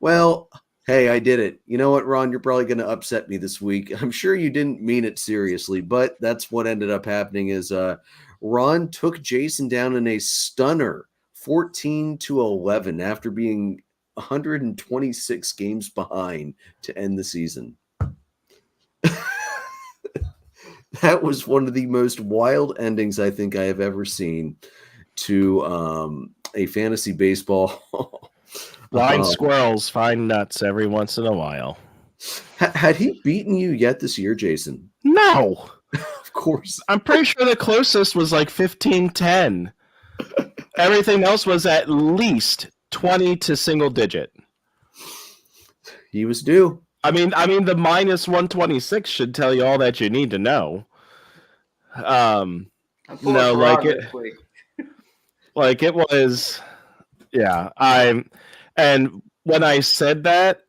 well, hey, I did it. You know what, Ron? You're probably going to upset me this week. I'm sure you didn't mean it seriously, but that's what ended up happening is Ron took Jason down in a stunner, 14-11, after being 126 games behind to end the season. That was one of the most wild endings I think I have ever seen to a fantasy baseball. Blind squirrels find nuts every once in a while. Had he beaten you yet this year, Jason? No. Of course. I'm pretty sure the closest was like 15-10. Everything else was at least 20 to single digit. He was due. I mean, the minus 126 should tell you all that you need to know. No, like it was, yeah. And when I said that,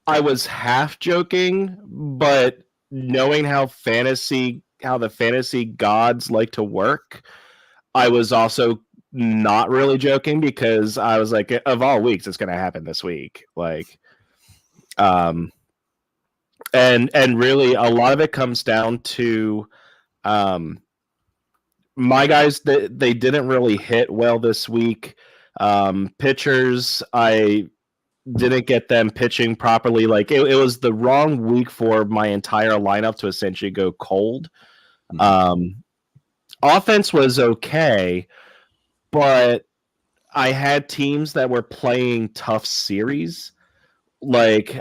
I was half joking, but knowing how the fantasy gods like to work, I was also not really joking because I was like, of all weeks, it's going to happen this week. Like, and really a lot of it comes down to, my guys, they didn't really hit well this week. Pitchers, I didn't get them pitching properly. Like it was the wrong week for my entire lineup to essentially go cold. Offense was okay, but I had teams that were playing tough series. Like,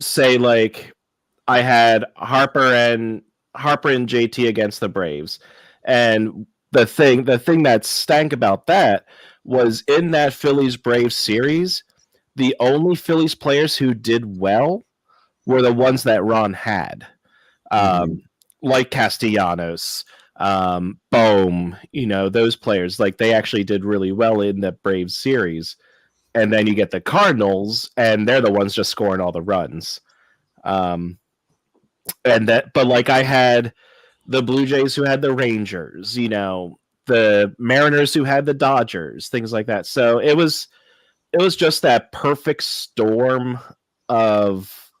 say like I had Harper and JT against the Braves. And the thing that stank about that was in that Phillies-Braves series, the only Phillies players who did well were the ones that Ron had. Like Castellanos, Bohm, those players, like they actually did really well in the Braves series. And then you get the Cardinals, and they're the ones just scoring all the runs. But like I had the Blue Jays who had the Rangers, the Mariners who had the Dodgers, things like that. So it was just that perfect storm of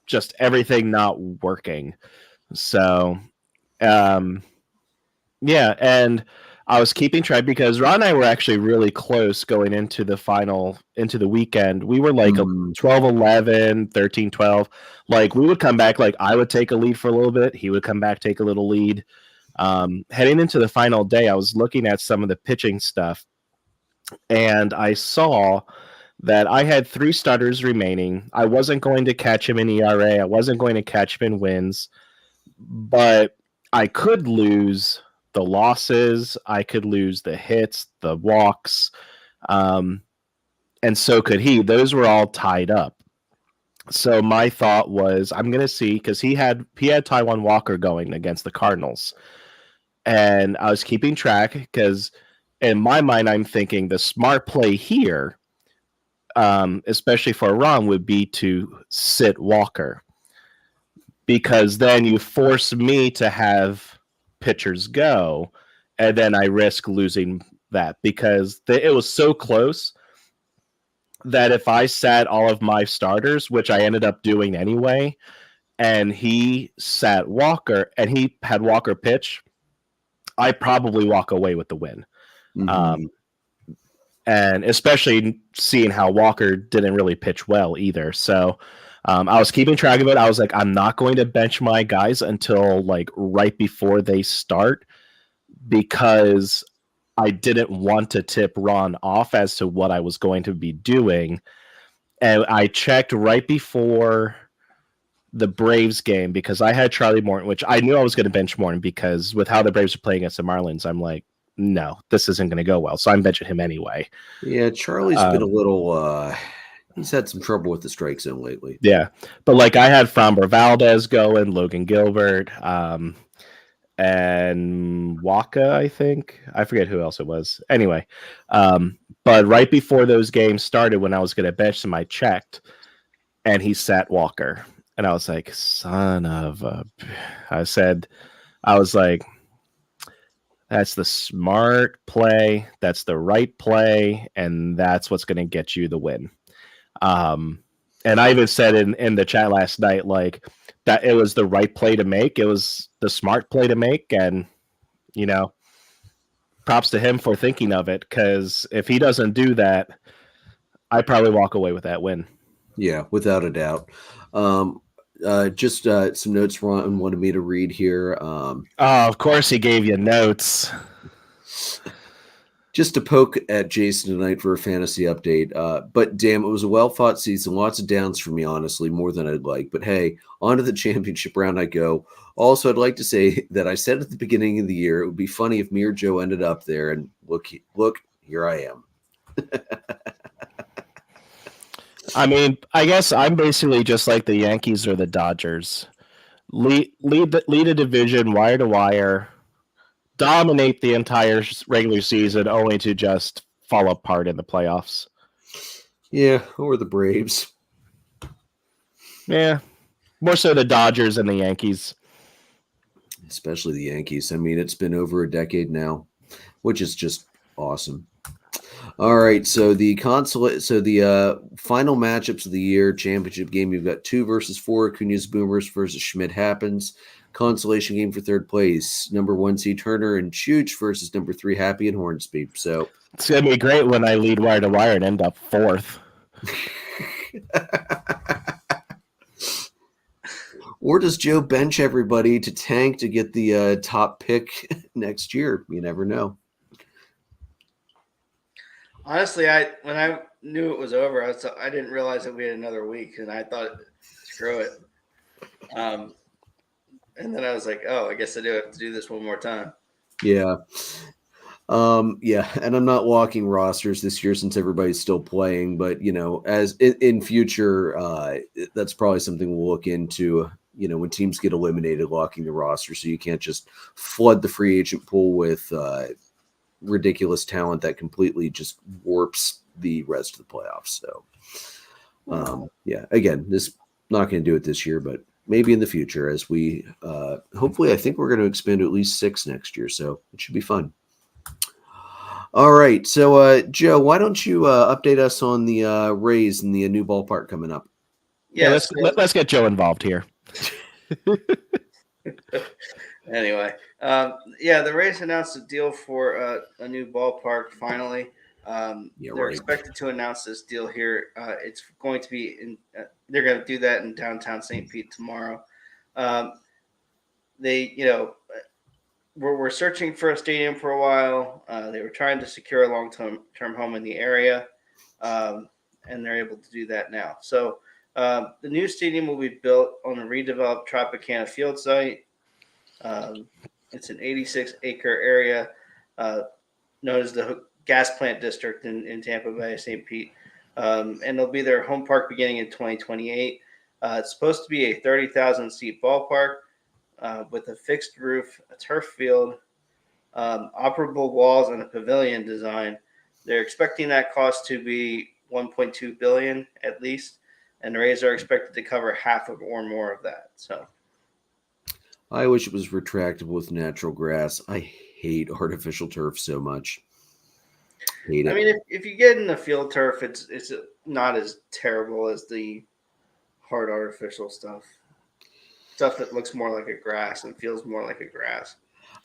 just everything not working. So, yeah. And I was keeping track because Ron and I were actually really close going into the weekend. We were like 12-11, 13-12. Like we would come back, like I would take a lead for a little bit. He would come back, take a little lead. Heading into the final day, I was looking at some of the pitching stuff, and I saw that I had 3 starters remaining. I wasn't going to catch him in ERA. I wasn't going to catch him in wins, but I could lose the losses. I could lose the hits, the walks, and so could he. Those were all tied up. So my thought was, I'm going to see, because he had Taijuan Walker going against the Cardinals, and I was keeping track because in my mind, I'm thinking the smart play here, especially for Ron, would be to sit Walker, because then you force me to have pitchers go, and then I risk losing that, because it was so close that if I sat all of my starters, which I ended up doing anyway, and he sat Walker and he had Walker pitch, I probably walk away with the win. Mm-hmm. And especially seeing how Walker didn't really pitch well either. So I was keeping track of it. I was like, I'm not going to bench my guys until like right before they start, because I didn't want to tip Ron off as to what I was going to be doing. And I checked right before the Braves game, because I had Charlie Morton, which I knew I was going to bench Morton, because with how the Braves are playing against the Marlins, I'm like, no, this isn't going to go well. So I'm benching him anyway. Yeah, Charlie's been a little he's had some trouble with the strike zone lately. Yeah. But like I had Framber Valdez going, Logan Gilbert, and Waka, I think. I forget who else it was. Anyway, but right before those games started, when I was going to bench him, I checked, and he sat Walker. And I was like, son of a... I was like, that's the smart play. That's the right play. And that's what's going to get you the win. And I even said in the chat last night, like, that it was the right play to make. It was the smart play to make. And, you know, props to him for thinking of it, because if he doesn't do that, I probably walk away with that win. Yeah, without a doubt. Just some notes Ron wanted me to read here. Of course he gave you notes. Just to poke at Jason tonight for a fantasy update. But damn, it was a well-fought season. Lots of downs for me, honestly, more than I'd like. But hey, on to the championship round I go. Also, I'd like to say that I said at the beginning of the year it would be funny if me or Joe ended up there. And look, here I am. I mean, I guess I'm basically just like the Yankees or the Dodgers. Lead a division wire to wire, dominate the entire regular season, only to just fall apart in the playoffs. Yeah, or the Braves. Yeah, more so the Dodgers and the Yankees. Especially the Yankees. I mean, it's been over a decade now, which is just awesome. All right, so the final matchups of the year championship game, you've got 2 versus 4, Acuna's Boomers versus Schmidt Happens. Consolation game for third place, number 1 C Turner and Chooch versus number 3 Happy and Hornsby. So it's gonna be great when I lead wire to wire and end up 4th. Or does Joe bench everybody to tank to get the top pick next year? You never know. Honestly, when I knew it was over, I didn't realize that we had another week, and I thought, screw it. And then I was like, oh, I guess I do have to do this one more time. Yeah. Yeah, and I'm not locking rosters this year since everybody's still playing, but you know, as in future, that's probably something we'll look into. You know, when teams get eliminated, locking the roster, so you can't just flood the free agent pool with ridiculous talent that completely just warps the rest of the playoffs. So, yeah, again, this not going to do it this year, but maybe in the future as we hopefully, I think we're going to expand to at least 6 next year, so it should be fun. All right, so Joe, why don't you update us on the Rays and the new ballpark coming up? Yeah, let's get Joe involved here. Anyway, the Rays announced a deal for a new ballpark finally. They're expected to announce this deal here. It's going to be they're going to do that in downtown St. Pete tomorrow. We're searching for a stadium for a while. They were trying to secure a long-term home in the area, and they're able to do that now. So the new stadium will be built on a redeveloped Tropicana Field site. It's an 86-acre area known as the Gas Plant District in Tampa Bay, St. Pete. And it'll be their home park beginning in 2028. It's supposed to be a 30,000-seat ballpark with a fixed roof, a turf field, operable walls, and a pavilion design. They're expecting that cost to be $1.2 billion at least, and the Rays are expected to cover half or more of that. So, I wish it was retractable with natural grass. I hate artificial turf so much. Hate it. I mean, if you get in the field turf, it's not as terrible as the hard artificial stuff. Stuff that looks more like a grass and feels more like a grass.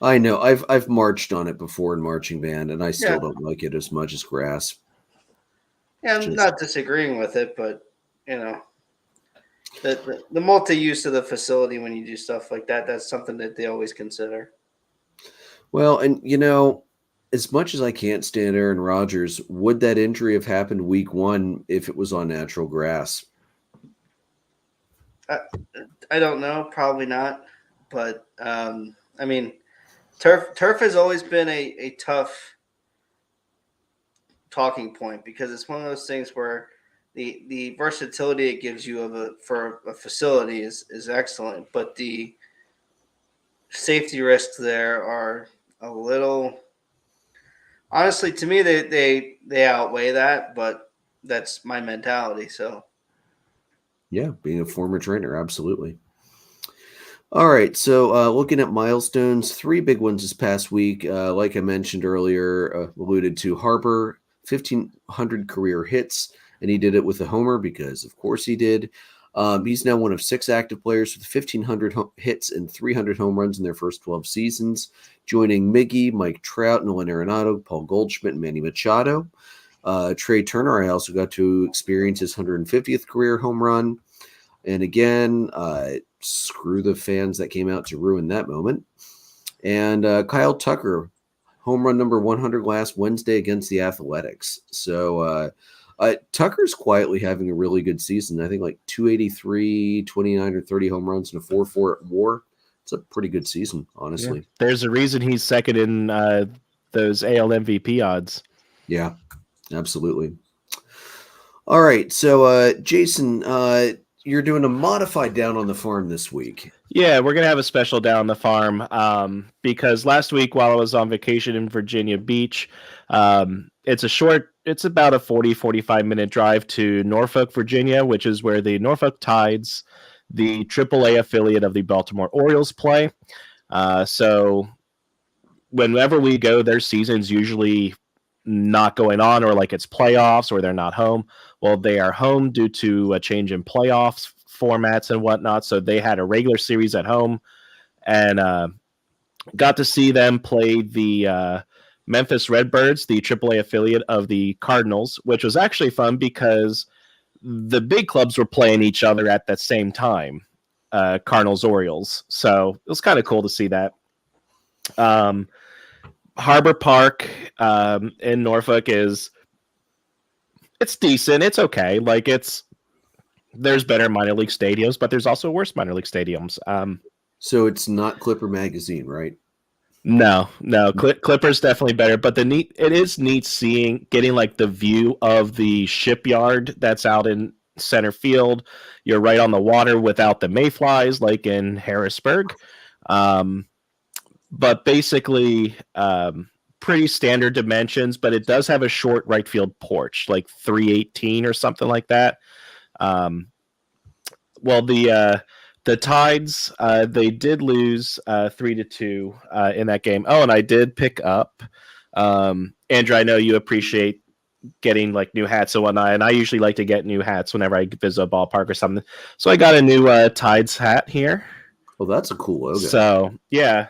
I know. I've marched on it before in marching band, and I still don't like it as much as grass. Yeah, I'm not disagreeing with it, but the multi-use of the facility when you do stuff like that's something that they always consider. Well, and as much as I can't stand Aaron Rodgers, would that injury have happened week 1 if it was on natural grass? I don't know, probably not. But I mean, turf has always been a tough talking point because it's one of those things where the versatility it gives you for a facility is excellent, but the safety risks there are a little. Honestly, to me, they outweigh that, but that's my mentality. So, yeah, being a former trainer, absolutely. All right, so looking at milestones, 3 big ones this past week. Like I mentioned earlier, alluded to Harper, 1,500 career hits, and he did it with a homer because, of course, he did. He's now one of 6 active players with 1,500 hits and 300 home runs in their first 12 seasons, joining Miggy, Mike Trout, Nolan Arenado, Paul Goldschmidt, and Manny Machado. Trey Turner, I also got to experience his 150th career home run. And again, screw the fans that came out to ruin that moment. And Kyle Tucker, home run number 100 last Wednesday against the Athletics. So Tucker's quietly having a really good season. I think like 283, 29 or 30 home runs and a 4.4 WAR. It's a pretty good season, honestly. Yeah. There's a reason he's second in those AL MVP odds. Yeah, absolutely. All right, so Jason, you're doing a modified Down on the Farm this week. Yeah, we're going to have a special Down on the Farm because last week while I was on vacation in Virginia Beach, it's about a 45 minute drive to Norfolk, Virginia, which is where the Norfolk Tides, the AAA affiliate of the Baltimore Orioles, play. So whenever we go, their season's usually not going on, or like it's playoffs, or they're not home. Well, they are home due to a change in playoffs formats and whatnot. So they had a regular series at home, and got to see them play the Memphis Redbirds, the AAA affiliate of the Cardinals, which was actually fun because the big clubs were playing each other at the same time, Cardinals Orioles. So it was kind of cool to see that. Harbor Park in Norfolk it's decent. It's okay. Like there's better minor league stadiums, but there's also worse minor league stadiums. So it's not Clipper Magazine, right? No. Clipper's definitely better, but it is neat getting like the view of the shipyard that's out in center field. You're right on the water without the mayflies like in Harrisburg. But basically, pretty standard dimensions, but it does have a short right field porch, like 318 or something like that. Well, the Tides, they did lose 3-2 in that game. Oh, and I did pick up, Andrew, I know you appreciate getting like new hats and whatnot, and I usually like to get new hats whenever I visit a ballpark or something. So I got a new Tides hat here. Well, that's a cool logo. So, yeah.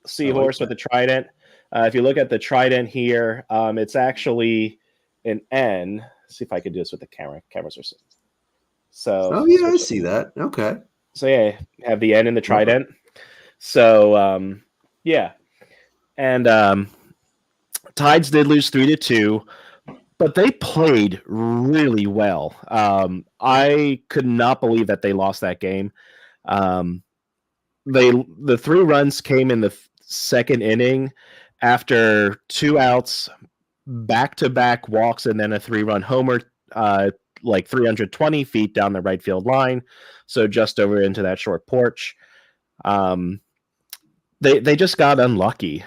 Seahorse with the trident. If you look at the trident here, it's actually an N. Let's see if I can do this with the camera. Cameras are so. Oh yeah, I see that. Okay. So yeah, have the N in the trident. So yeah, and Tides did lose 3-2, but they played really well. I could not believe that they lost that game. The 3 runs came in the second inning after 2 outs, back-to-back walks, and then a 3-run homer, like 320 feet down the right field line, so just over into that short porch. they just got unlucky.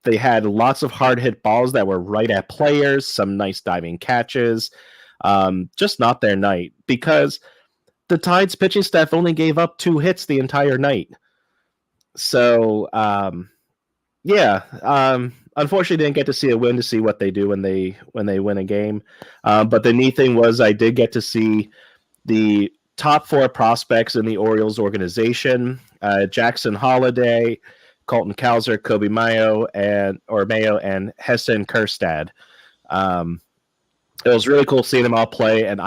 They had lots of hard hit balls that were right at players, some nice diving catches. Just not their night because the Tide's pitching staff only gave up 2 hits the entire night. So unfortunately didn't get to see a win to see what they do when they win a game. But the neat thing was I did get to see the top 4 prospects in the Orioles organization: Jackson Holliday, Colton Cowser, Kobe Mayo, and Heston Kjerstad. It was really cool seeing them all play, and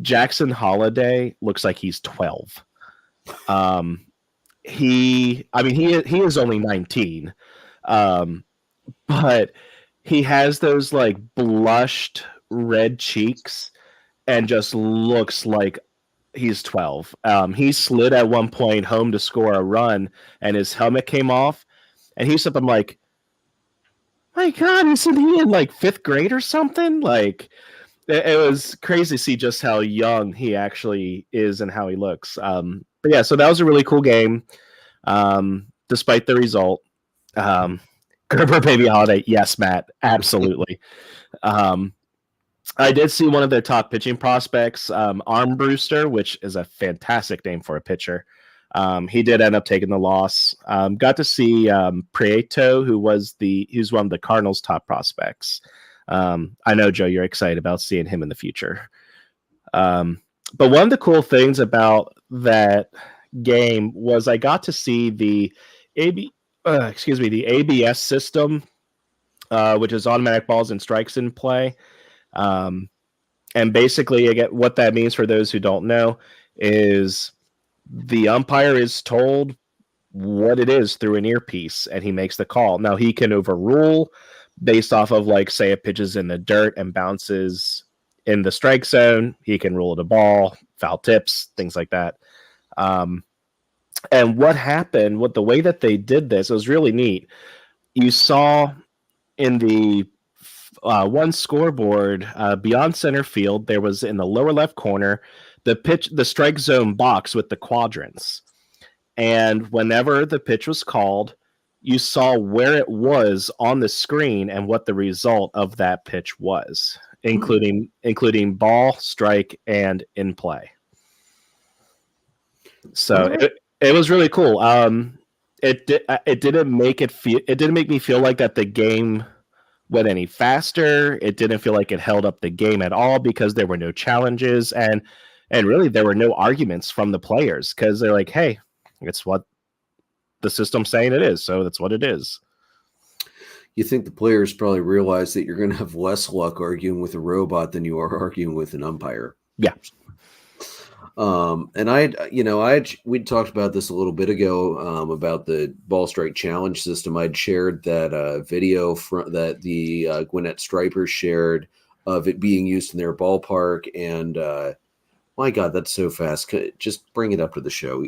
Jackson Holliday looks like he's 12. He is only 19, but he has those like blushed red cheeks and just looks like he's 12. He slid at one point home to score a run, and his helmet came off, and he's up. I'm like, my God, isn't he in like 5th grade or something? Like, it was crazy to see just how young he actually is and how he looks. But yeah, so that was a really cool game, despite the result. Gerber Baby Holiday, yes, Matt, absolutely. I did see one of their top pitching prospects, Armbruster, which is a fantastic name for a pitcher. He did end up taking the loss. Got to see Prieto, who's one of the Cardinals' top prospects. I know, Joe, you're excited about seeing him in the future. But one of the cool things about that game was I got to see the ABS system, which is automatic balls and strikes in play. And basically, again, what that means for those who don't know is the umpire is told what it is through an earpiece, and he makes the call. Now, he can overrule based off of, like, say, a pitch is in the dirt and bounces in the strike zone. He can rule it a ball, foul tips, things like that. And what happened, with the way that they did this, it was really neat. You saw in the one scoreboard beyond center field, there was in the lower left corner the strike zone box with the quadrants. And whenever the pitch was called, you saw where it was on the screen and what the result of that pitch was, including ball, strike, and in play. So it was really cool. It didn't make me feel like that the game went any faster. It didn't feel like it held up the game at all because there were no challenges and really there were no arguments from the players because they're like, hey, it's what the system's saying it is, so that's what it is. You think the players probably realize that you're going to have less luck arguing with a robot than you are arguing with an umpire. Yeah. And we'd talked about this a little bit ago about the ball strike challenge system. I'd shared that video that the Gwinnett Stripers shared of it being used in their ballpark. And my God, that's so fast. Just bring it up to the show.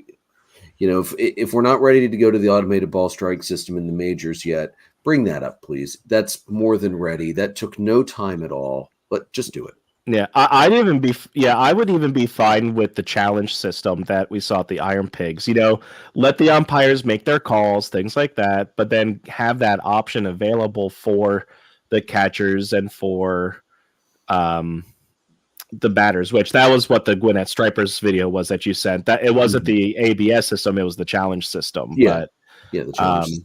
You know, if we're not ready to go to the automated ball strike system in the majors yet, bring that up, please. That's more than ready. That took no time at all. But just do it. Yeah, I would even be fine with the challenge system that we saw at the Iron Pigs. You know, let the umpires make their calls, things like that, but then have that option available for the catchers and for the batters, which that was what the Gwinnett Stripers video was that you sent. That it wasn't the ABS system, it was the challenge system. Yeah. The challenge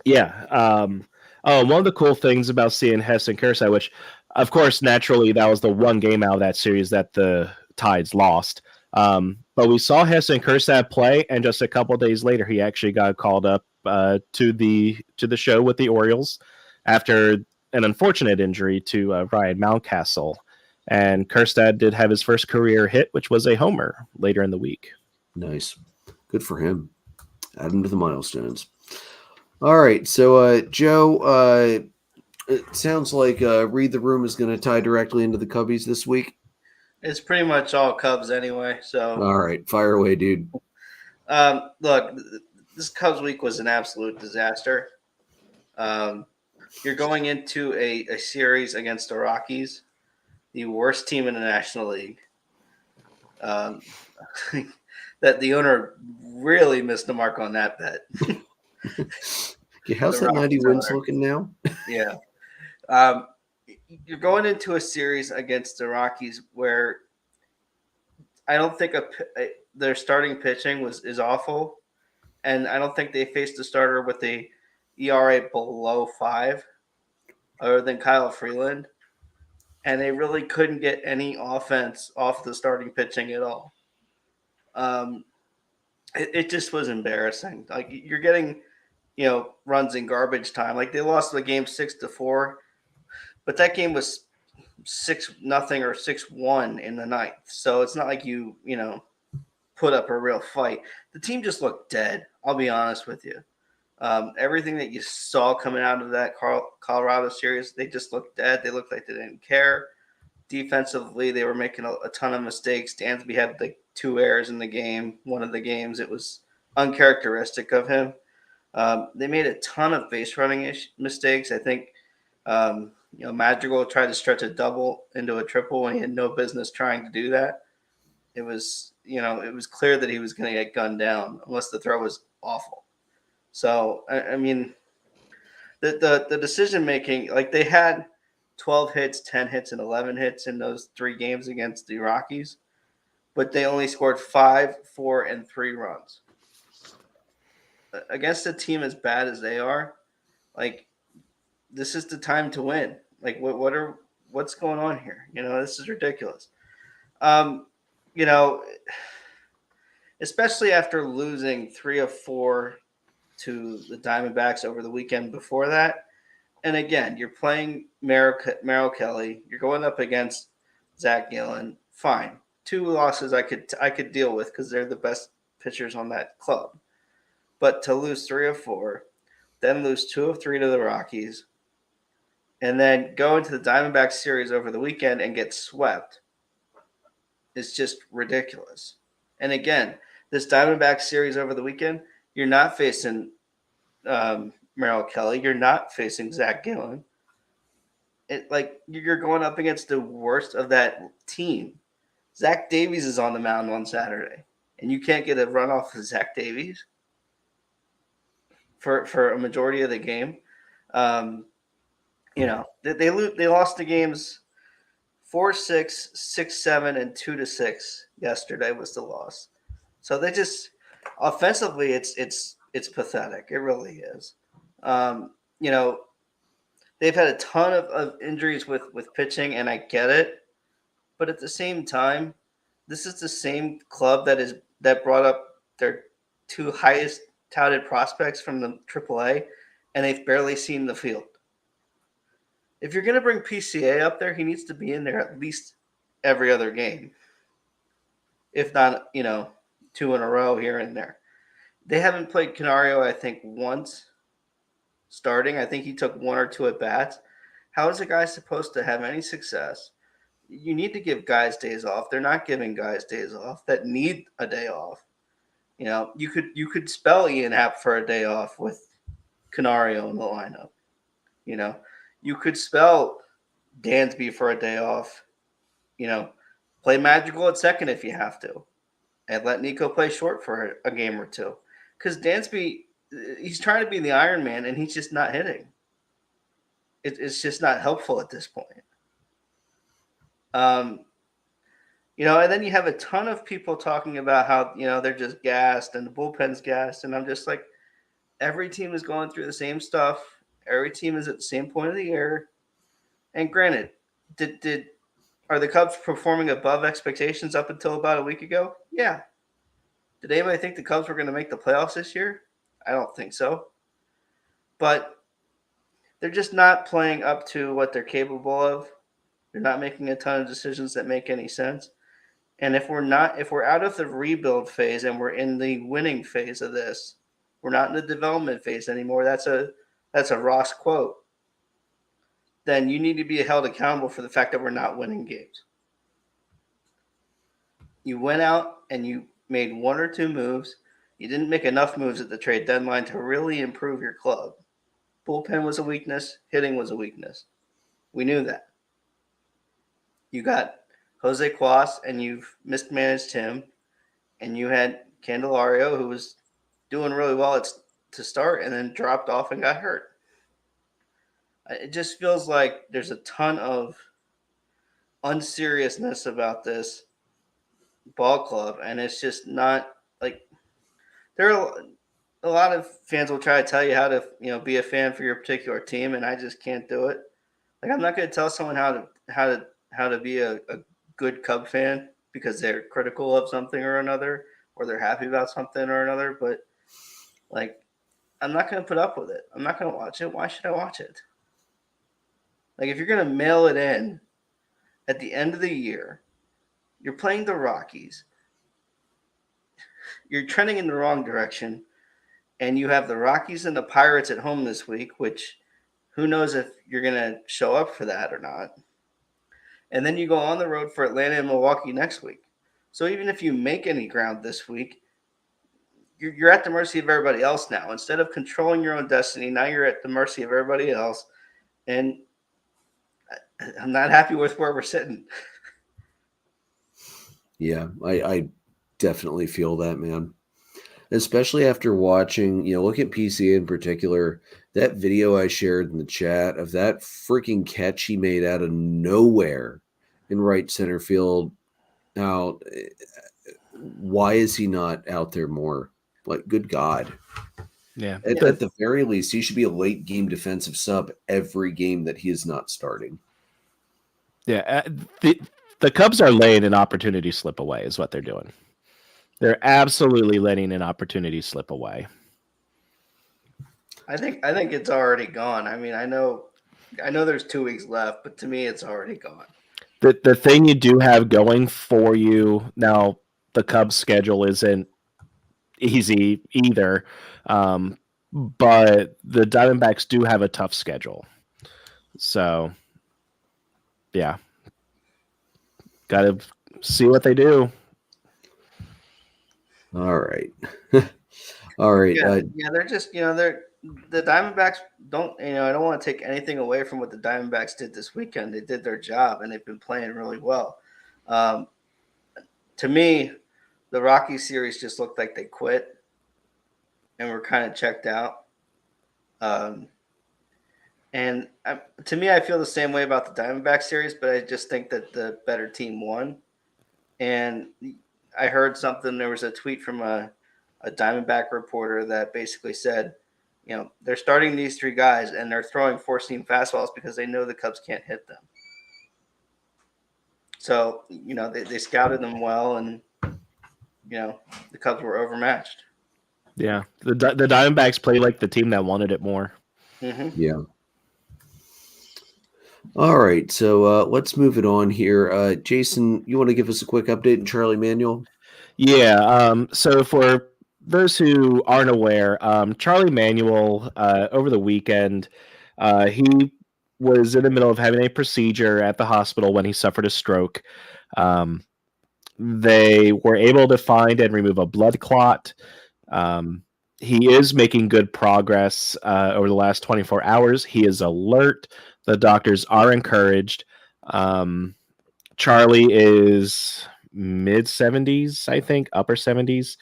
system. One of the cool things about seeing Heston Kjerstad, which of course, naturally, that was the one game out of that series that the Tides lost. But we saw Heston Kjerstad play, and just a couple of days later, he actually got called up to the show with the Orioles after an unfortunate injury to Ryan Mountcastle. And Kjerstad did have his first career hit, which was a homer later in the week. Nice. Good for him. Add him to the milestones. All right. So, Joe, it sounds like Read the Room is going to tie directly into the Cubbies this week. It's pretty much all Cubs anyway. So all right, fire away, dude. Look, this Cubs week was an absolute disaster. You're going into a series against the Rockies, the worst team in the National League. that the owner really missed the mark on that bet. Okay, how's The that 90 Rockies wins owner. looking now? Yeah. You're going into a series against the Rockies where I don't think their starting pitching is awful, and I don't think they faced a starter with a ERA below 5, other than Kyle Freeland, and they really couldn't get any offense off the starting pitching at all. It just was embarrassing. Like you're getting, runs in garbage time. Like they lost the game 6-4, but that game was 6-0 or 6-1 in the ninth. So it's not like you put up a real fight. The team just looked dead. I'll be honest with you. Everything that you saw coming out of that Colorado series, they just looked dead. They looked like they didn't care. Defensively, they were making a ton of mistakes. Dansby had like 2 errors in the game. One of the games, it was uncharacteristic of him. They made a ton of base running mistakes. I think, Madrigal tried to stretch a double into a triple when he had no business trying to do that. It was clear that he was going to get gunned down unless the throw was awful. So, I mean, the decision making, like they had 12 hits, 10 hits, and 11 hits in those 3 games against the Rockies, but they only scored 5, 4, and 3 runs. Against a team as bad as they are, like this is the time to win. Like what's going on here? This is ridiculous. You know, especially after losing 3 of 4 to the Diamondbacks over the weekend before that. And again, you're playing Merrill Kelly. You're going up against Zach Gallen. Fine, 2 losses I could deal with because they're the best pitchers on that club. But to lose 3 of 4, then lose 2 of 3 to the Rockies, and then go into the Diamondbacks series over the weekend and get swept is just ridiculous. And again, this Diamondbacks series over the weekend, you're not facing Merrill Kelly. You're not facing Zach Gallen. You're going up against the worst of that team. Zach Davies is on the mound on Saturday, and you can't get a run off of Zach Davies for a majority of the game. They lost the games 4-6, 6-7, and 2-6 yesterday was the loss. So they just offensively, it's pathetic. It really is. They've had a ton of injuries with pitching, and I get it. But at the same time, this is the same club that brought up their 2 highest touted prospects from the AAA, and they've barely seen the field. If you're going to bring PCA up there, he needs to be in there at least every other game, if not, 2 in a row here and there. They haven't played Canario, I think, once starting. I think he took 1 or 2 at bats. How is a guy supposed to have any success? You need to give guys days off. They're not giving guys days off that need a day off. You could spell Ian Happ for a day off with Canario in the lineup. You could spell Dansby for a day off. Play Madrigal at second if you have to, and let Nico play short for a game or 2. Because Dansby, he's trying to be the Iron Man, and he's just not hitting. It's just not helpful at this point. And then you have a ton of people talking about how, they're just gassed and the bullpen's gassed. And I'm just like, every team is going through the same stuff. Every team is at the same point of the year. And granted, are the Cubs performing above expectations up until about a week ago? Yeah. Did anybody think the Cubs were going to make the playoffs this year? I don't think so. But they're just not playing up to what they're capable of. They're not making a ton of decisions that make any sense. And if we're out of the rebuild phase and we're in the winning phase of this, we're not in the development phase anymore. That's a Ross quote. Then you need to be held accountable for the fact that we're not winning games. You went out and you made 1 or 2 moves. You didn't make enough moves at the trade deadline to really improve your club. Bullpen was a weakness. Hitting was a weakness. We knew that. You got Jose Cuas, and you've mismanaged him, and you had Candelario, who was doing really well to start and then dropped off and got hurt. It just feels like there's a ton of unseriousness about this ball club, and it's just not like there are a lot of fans will try to tell you how to be a fan for your particular team, and I just can't do it. Like I'm not going to tell someone how to be a good Cub fan because they're critical of something or another, or they're happy about something or another. But like, I'm not going to put up with it. I'm not going to watch it. Why should I watch it? Like, if you're going to mail it in at the end of the year, you're playing the Rockies. You're trending in the wrong direction, and you have the Rockies and the Pirates at home this week, which who knows if you're going to show up for that or not. And then you go on the road for Atlanta and Milwaukee next week. So even if you make any ground this week, you're at the mercy of everybody else now. Instead of controlling your own destiny, now you're at the mercy of everybody else. And I'm not happy with where we're sitting. Yeah, I definitely feel that, man. Especially after watching, look at PCA in particular, that video I shared in the chat of that freaking catch he made out of nowhere in right center field. Now, why is he not out there more? Like, good God. Yeah. At the very least, he should be a late game defensive sub every game that he is not starting. Yeah. The Cubs are laying an opportunity slip away is what they're doing. They're absolutely letting an opportunity slip away. I think it's already gone. I mean, I know there's 2 weeks left, but to me, it's already gone. The thing you do have going for you now, the Cubs' schedule isn't easy either, but the Diamondbacks do have a tough schedule. So, yeah, got to see what they do. All right. All right. Yeah, they're just, they're the Diamondbacks don't, I don't want to take anything away from what the Diamondbacks did this weekend. They did their job and they've been playing really well. To me, the Rockies series just looked like they quit and were kind of checked out. And to me, I feel the same way about the Diamondback series, but I just think that the better team won. And I heard something, there was a tweet from a Diamondback reporter that basically said, they're starting these 3 guys and they're throwing 4-seam fastballs because they know the Cubs can't hit them. So, they scouted them well and, the Cubs were overmatched. Yeah. The Diamondbacks play like the team that wanted it more. Mm-hmm. Yeah. All right. So let's move it on here. Jason, you want to give us a quick update on Charlie Manuel? Yeah. So for those who aren't aware, Charlie Manuel, over the weekend, he was in the middle of having a procedure at the hospital when he suffered a stroke. They were able to find and remove a blood clot. He is making good progress over the last 24 hours. He is alert. The doctors are encouraged. Charlie is mid-70s, I think, upper 70s.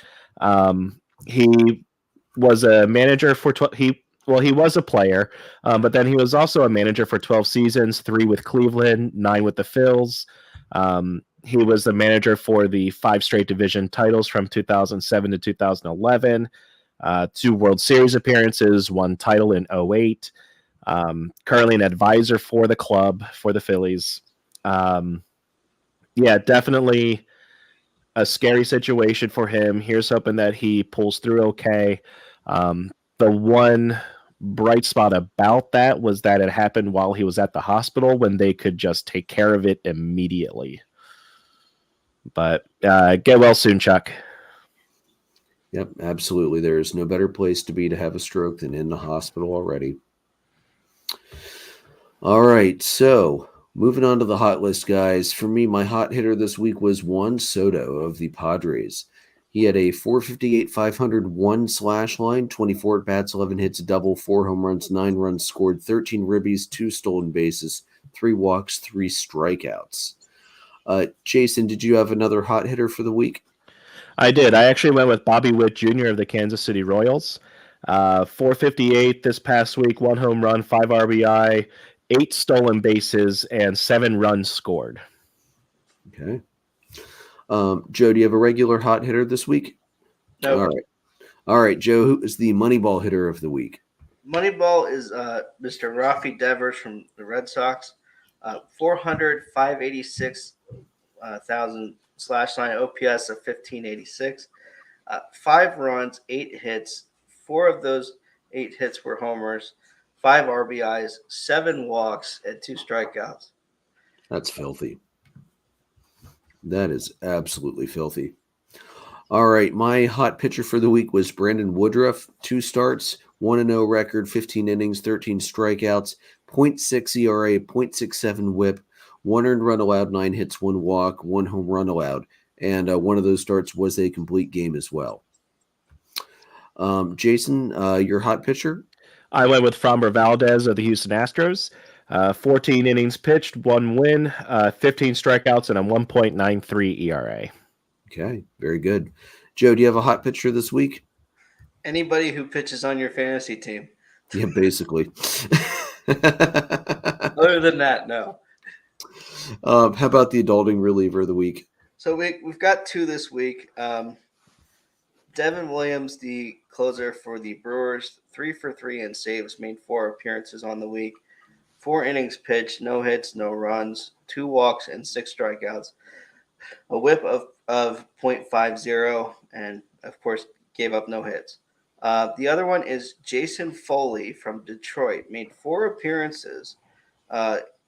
He was a manager for he was a player, but then he was also a manager for 12 seasons, 3 with Cleveland, 9 with the Phils. He was the manager for the 5 straight division titles from 2007 to 2011, 2 World Series appearances, 1 title in 2008. Currently an advisor for the club, for the Phillies. Yeah, definitely a scary situation for him. Here's hoping that he pulls through okay. The one bright spot about that was that it happened while he was at the hospital when they could just take care of it immediately. But get well soon, Chuck. Yep, absolutely. There's no better place to be to have a stroke than in the hospital already. All right, so moving on to the hot list, guys. For me, my hot hitter this week was Juan Soto of the Padres. He had a 458, 501 slash line, 24 at bats, 11 hits, a double, 4 home runs, 9 runs scored, 13 ribbies, 2 stolen bases, 3 walks, 3 strikeouts. Jason, did you have another hot hitter for the week? I did. I actually went with Bobby Witt Jr. of the Kansas City Royals. 458 this past week, 1 home run, 5 RBI, 8 stolen bases, and 7 runs scored. Okay. Joe, do you have a regular hot hitter this week? No. All right. All right, Joe, who is the Moneyball hitter of the week? Moneyball is Mr. Rafi Devers from the Red Sox. 400, 586,000 slash line, OPS of 1586. 5 runs, 8 hits. 4 of those 8 hits were homers. 5 RBIs, 7 walks, and 2 strikeouts. That's filthy. That is absolutely filthy. All right, my hot pitcher for the week was Brandon Woodruff. 2 starts, 1-0 record, 15 innings, 13 strikeouts, 0.6 ERA, 0.67 WHIP, 1 earned run allowed, 9 hits, 1 walk, 1 home run allowed, and one of those starts was a complete game as well. Jason, your hot pitcher? I went with Framber Valdez of the Houston Astros. 14 innings pitched, 1 win, 15 strikeouts, and a 1.93 ERA. Okay, very good. Joe, do you have a hot pitcher this week? Anybody who pitches on your fantasy team. Yeah, basically. Other than that, no. How about the adulting reliever of the week? So we've got 2 this week. Devin Williams, the closer for the Brewers, 3 for 3 in saves, made 4 appearances on the week. 4 innings pitched, no hits, no runs, 2 walks, and 6 strikeouts. A whip of 0.50, and of course gave up no hits. The other one is Jason Foley from Detroit. Made 4 appearances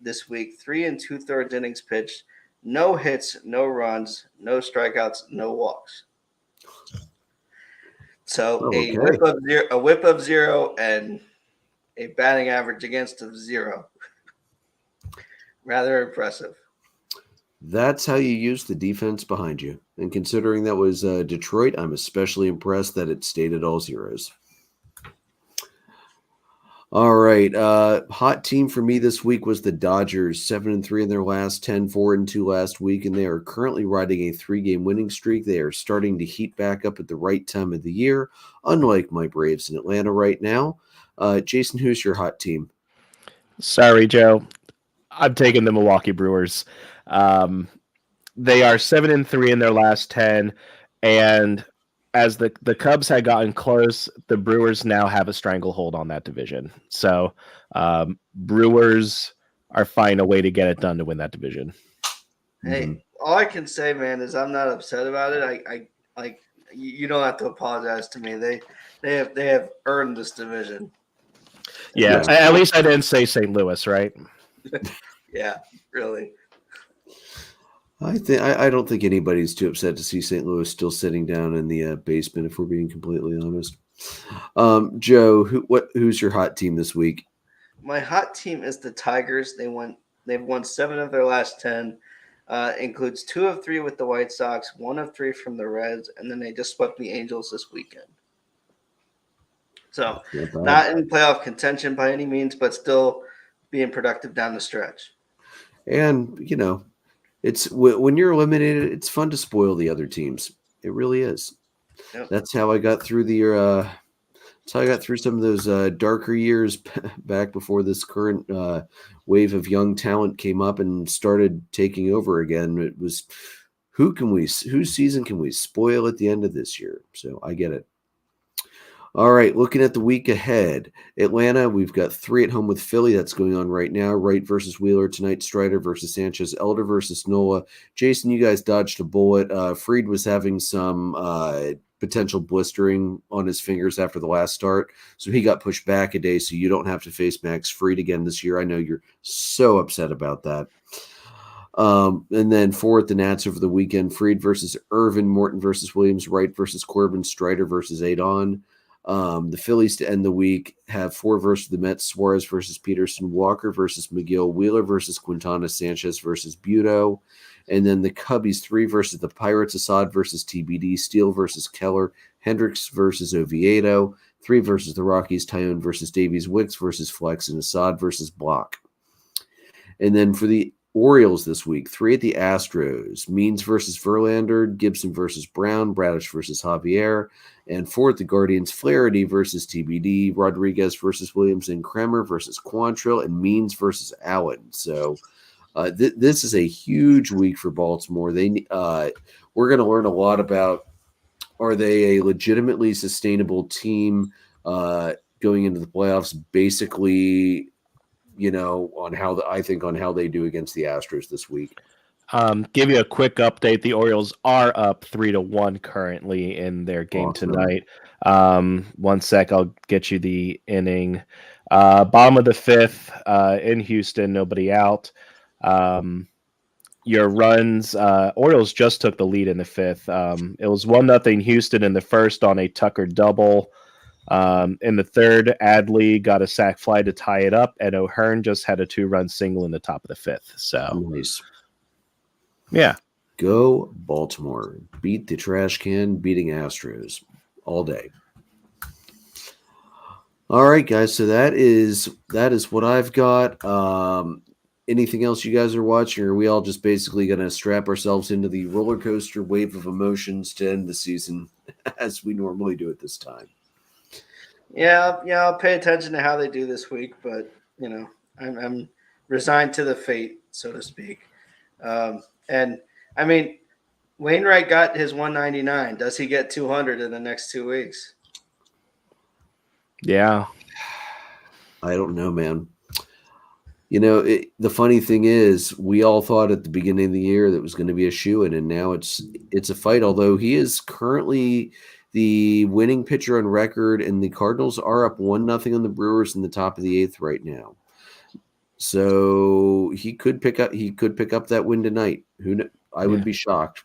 this week, 3 2/3 innings pitched, no hits, no runs, no strikeouts, no walks. So Okay. a whip of 0, and a batting average against of 0. Rather impressive. That's how you use the defense behind you. And considering that was Detroit, I'm especially impressed that it stayed at all zeros. All right. Hot team for me this week was the Dodgers, 7-3 in their last 10, 4-2 last week, and they are currently riding a 3-game winning streak. They are starting to heat back up at the right time of the year, unlike my Braves in Atlanta right now. Jason, who's your hot team? Sorry, Joe. I'm taking the Milwaukee Brewers. They are 7-3 in their last 10, and as the Cubs had gotten close, the Brewers now have a stranglehold on that division. So Brewers are finding a way to get it done to win that division. Hey, all I can say, man, is I'm not upset about it. I like you don't have to apologize to me. They have earned this division. Yeah, at least I didn't say St. Louis, right? Yeah, really. I don't think anybody's too upset to see St. Louis still sitting down in the basement, if we're being completely honest. Joe, who's your hot team this week? My hot team is the Tigers. They've won 7 of their last 10. Includes 2 of 3 with the White Sox, 1 of 3 from the Reds, and then they just swept the Angels this weekend. So not in playoff contention by any means, but still being productive down the stretch. And it's when you're eliminated, it's fun to spoil the other teams. It really is. Yep. That's how I got through some of those darker years back before this current wave of young talent came up and started taking over again. It was whose season can we spoil at the end of this year? So I get it. All right, looking at the week ahead, Atlanta, we've got 3 at home with Philly. That's going on right now. Wright versus Wheeler tonight. Strider versus Sanchez. Elder versus Nola. Jason, you guys dodged a bullet. Fried was having some potential blistering on his fingers after the last start, so he got pushed back a day, so you don't have to face Max Fried again this year. I know you're so upset about that. And then 4 at the Nats over the weekend. Fried versus Irvin. Morton versus Williams. Wright versus Corbin. Strider versus Adon. The Phillies to end the week have 4 versus the Mets, Suarez versus Peterson, Walker versus McGill, Wheeler versus Quintana, Sanchez versus Buto, and then the Cubbies 3 versus the Pirates, Assad versus TBD, Steele versus Keller, Hendricks versus Oviedo, 3 versus the Rockies, Tyone versus Davies, Wicks versus Flex, and Assad versus Block. And then for the Orioles this week, 3 at the Astros, Means versus Verlander, Gibson versus Brown, Bradish versus Javier, and 4 at the Guardians, Flaherty versus TBD, Rodriguez versus Williamson, Kremer versus Quantrill, and Means versus Allen. So this is a huge week for Baltimore. We're going to learn a lot about, are they a legitimately sustainable team going into the playoffs, basically, on how they do against the Astros this week. Give you a quick update. The Orioles are up 3-1 currently in their game tonight. 1 sec, I'll get you the inning. Bottom of the 5th in Houston, nobody out. Your runs, Orioles just took the lead in the 5th. It was 1-0 Houston in the 1st on a Tucker double. In the 3rd, Adley got a sac fly to tie it up, and O'Hearn just had a 2-run single in the top of the 5th. So nice. Yeah. Go Baltimore. Beat the trash can, beating Astros all day. All right, guys. So that is what I've got. Anything else you guys are watching, or are we all just basically going to strap ourselves into the roller coaster wave of emotions to end the season as we normally do at this time? Yeah, I'll pay attention to how they do this week, but I'm resigned to the fate, so to speak. And I mean, Wainwright got his 199. Does he get 200 in the next 2 weeks? Yeah, I don't know, man. The funny thing is, we all thought at the beginning of the year that it was going to be a shoo-in, and now it's a fight. Although he is currently the winning pitcher on record, and the Cardinals are up 1-0 on the Brewers in the top of the 8th right now. So he could pick up that win tonight. I would be shocked.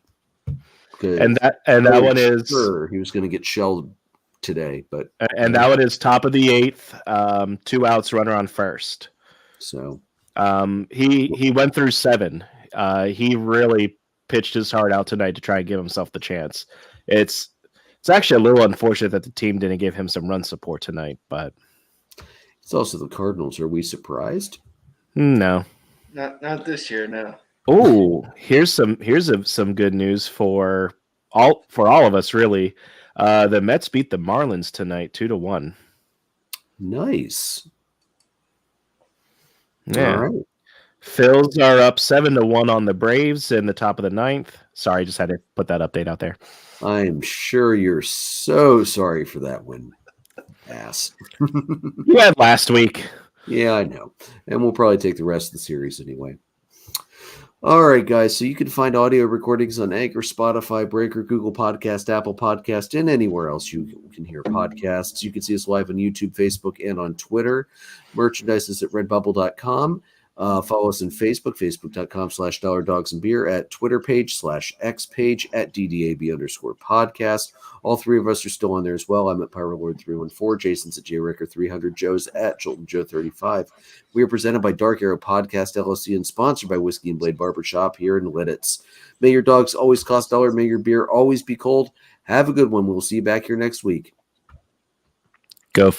And that one is sure he was going to get shelled today, but that one is top of the 8th. 2 outs, runner on first. So he went through 7. He really pitched his heart out tonight to try and give himself the chance. It's actually a little unfortunate that the team didn't give him some run support tonight, but it's also the Cardinals. Are we surprised? No, not this year. No. Oh, here's some good news for all of us, really. The Mets beat the Marlins tonight 2-1. Nice. Yeah. All right. Phils are up 7-1 on the Braves in the top of the 9th. Sorry, just had to put that update out there. I am sure you're so sorry for that win, ass. You had last week. Yeah, I know. And we'll probably take the rest of the series anyway. All right, guys. So you can find audio recordings on Anchor, Spotify, Breaker, Google Podcast, Apple Podcast, and anywhere else you can hear podcasts. You can see us live on YouTube, Facebook, and on Twitter. Merchandise is at redbubble.com. Follow us on Facebook, facebook.com/dollardogsandbeer, at Twitter page /X page at DDAB_podcast. All 3 of us are still on there as well. I'm at PyroLord314. Jason's at JRicker300. Joe's at JoltonJoe35. We are presented by Dark Arrow Podcast LLC and sponsored by Whiskey and Blade Barbershop here in Lidditz. May your dogs always cost $1. May your beer always be cold. Have a good one. We'll see you back here next week. Go